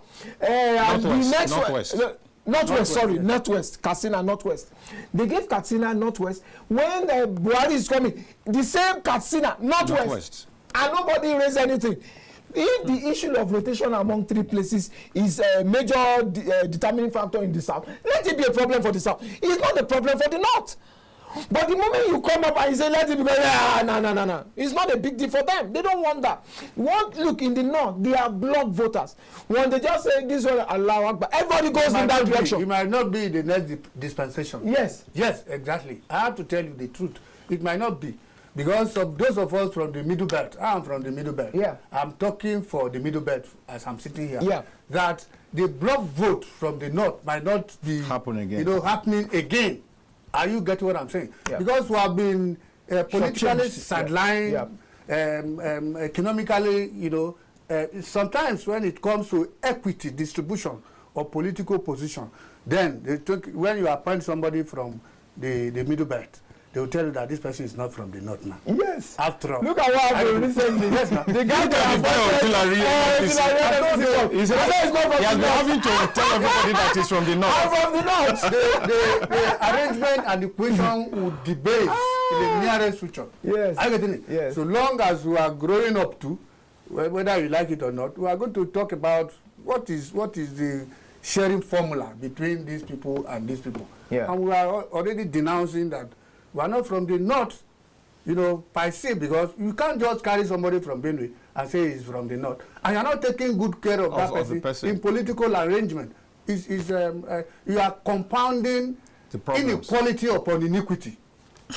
S3: Northwest, Katsina Northwest. They gave Katsina Northwest when Buhari is coming. The same Katsina Northwest. And nobody raised anything. If the issue of rotation among three places is a major determining factor in the South, let it be a problem for the South. It's not a problem for the North. But the moment you come up and you say, let it be, no. It's not a big deal for them. They don't want that. Look, in the North, they are block voters. When they just say this one, Allahu Akbar, everybody goes in that direction.
S2: It might not be the next dispensation.
S3: Yes.
S2: Yes, exactly. I have to tell you the truth. It might not be. Because of those of us from the Middle Belt, I'm from the Middle Belt.
S3: Yeah.
S2: I'm talking for the Middle Belt as I'm sitting here.
S3: Yeah.
S2: That the block vote from the North might not be happening again. Are you getting what I'm saying?
S3: Yeah.
S2: Because we have been politically sidelined, economically, sometimes when it comes to equity distribution or political position, then when you appoint somebody from the Middle Belt, they will tell you that this person is not from the North now.
S3: Yes.
S2: After all.
S3: Look at what happened recently.
S2: Yes, now.
S3: The guy that
S1: he has been having to tell everybody that he's from the North.
S3: I'm from the North.
S2: The arrangement and the question would debate in the nearest future.
S3: Yes.
S2: Are you getting it?
S3: Yes.
S2: So long as we are growing up to, whether you like it or not, we are going to talk about what is the sharing formula between these people and these people.
S3: Yeah.
S2: And we are already denouncing that we are not from the North, by se, because you can't just carry somebody from Benue and say he's from the North. And you're not taking good care of that person in political arrangement. You are compounding inequality upon iniquity.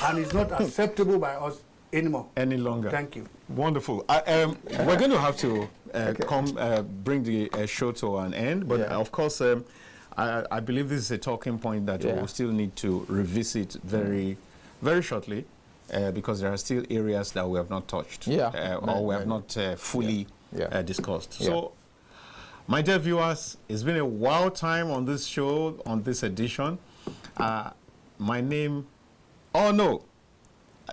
S2: And it's not acceptable by us anymore.
S1: Any longer.
S2: Thank you.
S1: Wonderful. We're going to have to bring the show to an end. But of course, I believe this is a talking point that we will still need to revisit very shortly, because there are still areas that we have not touched, or we have not fully discussed. So, my dear viewers, it's been a wild time on this show, on this edition. my name, oh no,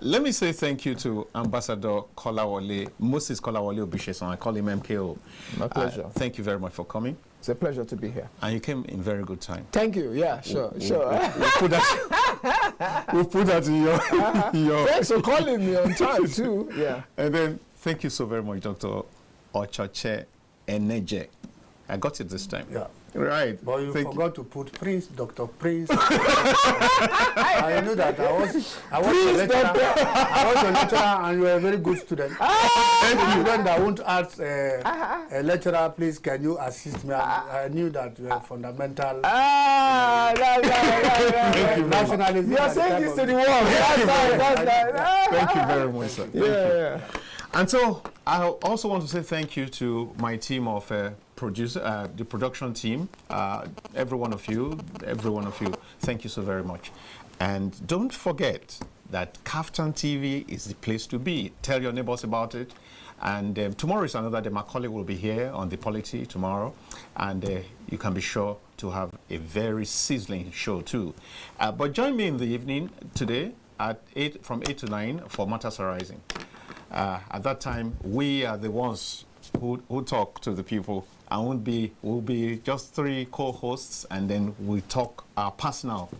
S1: let me say thank you to Ambassador Moses Kolawole Obisheson. I call him MKO.
S3: My pleasure.
S1: Thank you very much for coming.
S3: It's a pleasure to be here.
S1: And you came in very good time.
S3: Thank you. Yeah, sure.
S1: We'll put that in your...
S3: Thanks for calling me on time, too. Yeah.
S1: And then, thank you so very much, Dr. Ochoche Eneje. I got it this time.
S2: Yeah.
S1: Right.
S2: But you forgot to put Prince, Dr. Prince. I knew that. I was a lecturer and you were a very good student. A student that won't ask a lecturer, please, can you assist me? I knew that you were fundamental. Nationalism.
S3: You are saying this to the world.
S1: Thank you very much, sir.
S3: Yeah.
S1: And so, I also want to say thank you to my team of the production team, every one of you, thank you so very much. And don't forget that KAFTAN TV is the place to be. Tell your neighbors about it. And tomorrow is another day. My colleague will be here on the POLITY tomorrow. And you can be sure to have a very sizzling show too. But join me in the evening today at from 8 to 9 for Matters Arising. At that time, we are the ones who talk to the people, and we'll be just 3 co-hosts, and then we talk our personal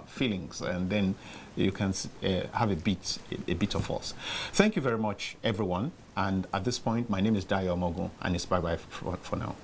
S1: feelings, and then you can have a bit of us. Thank you very much, everyone. And at this point, my name is Dayo Omoogun, and it's bye-bye for now.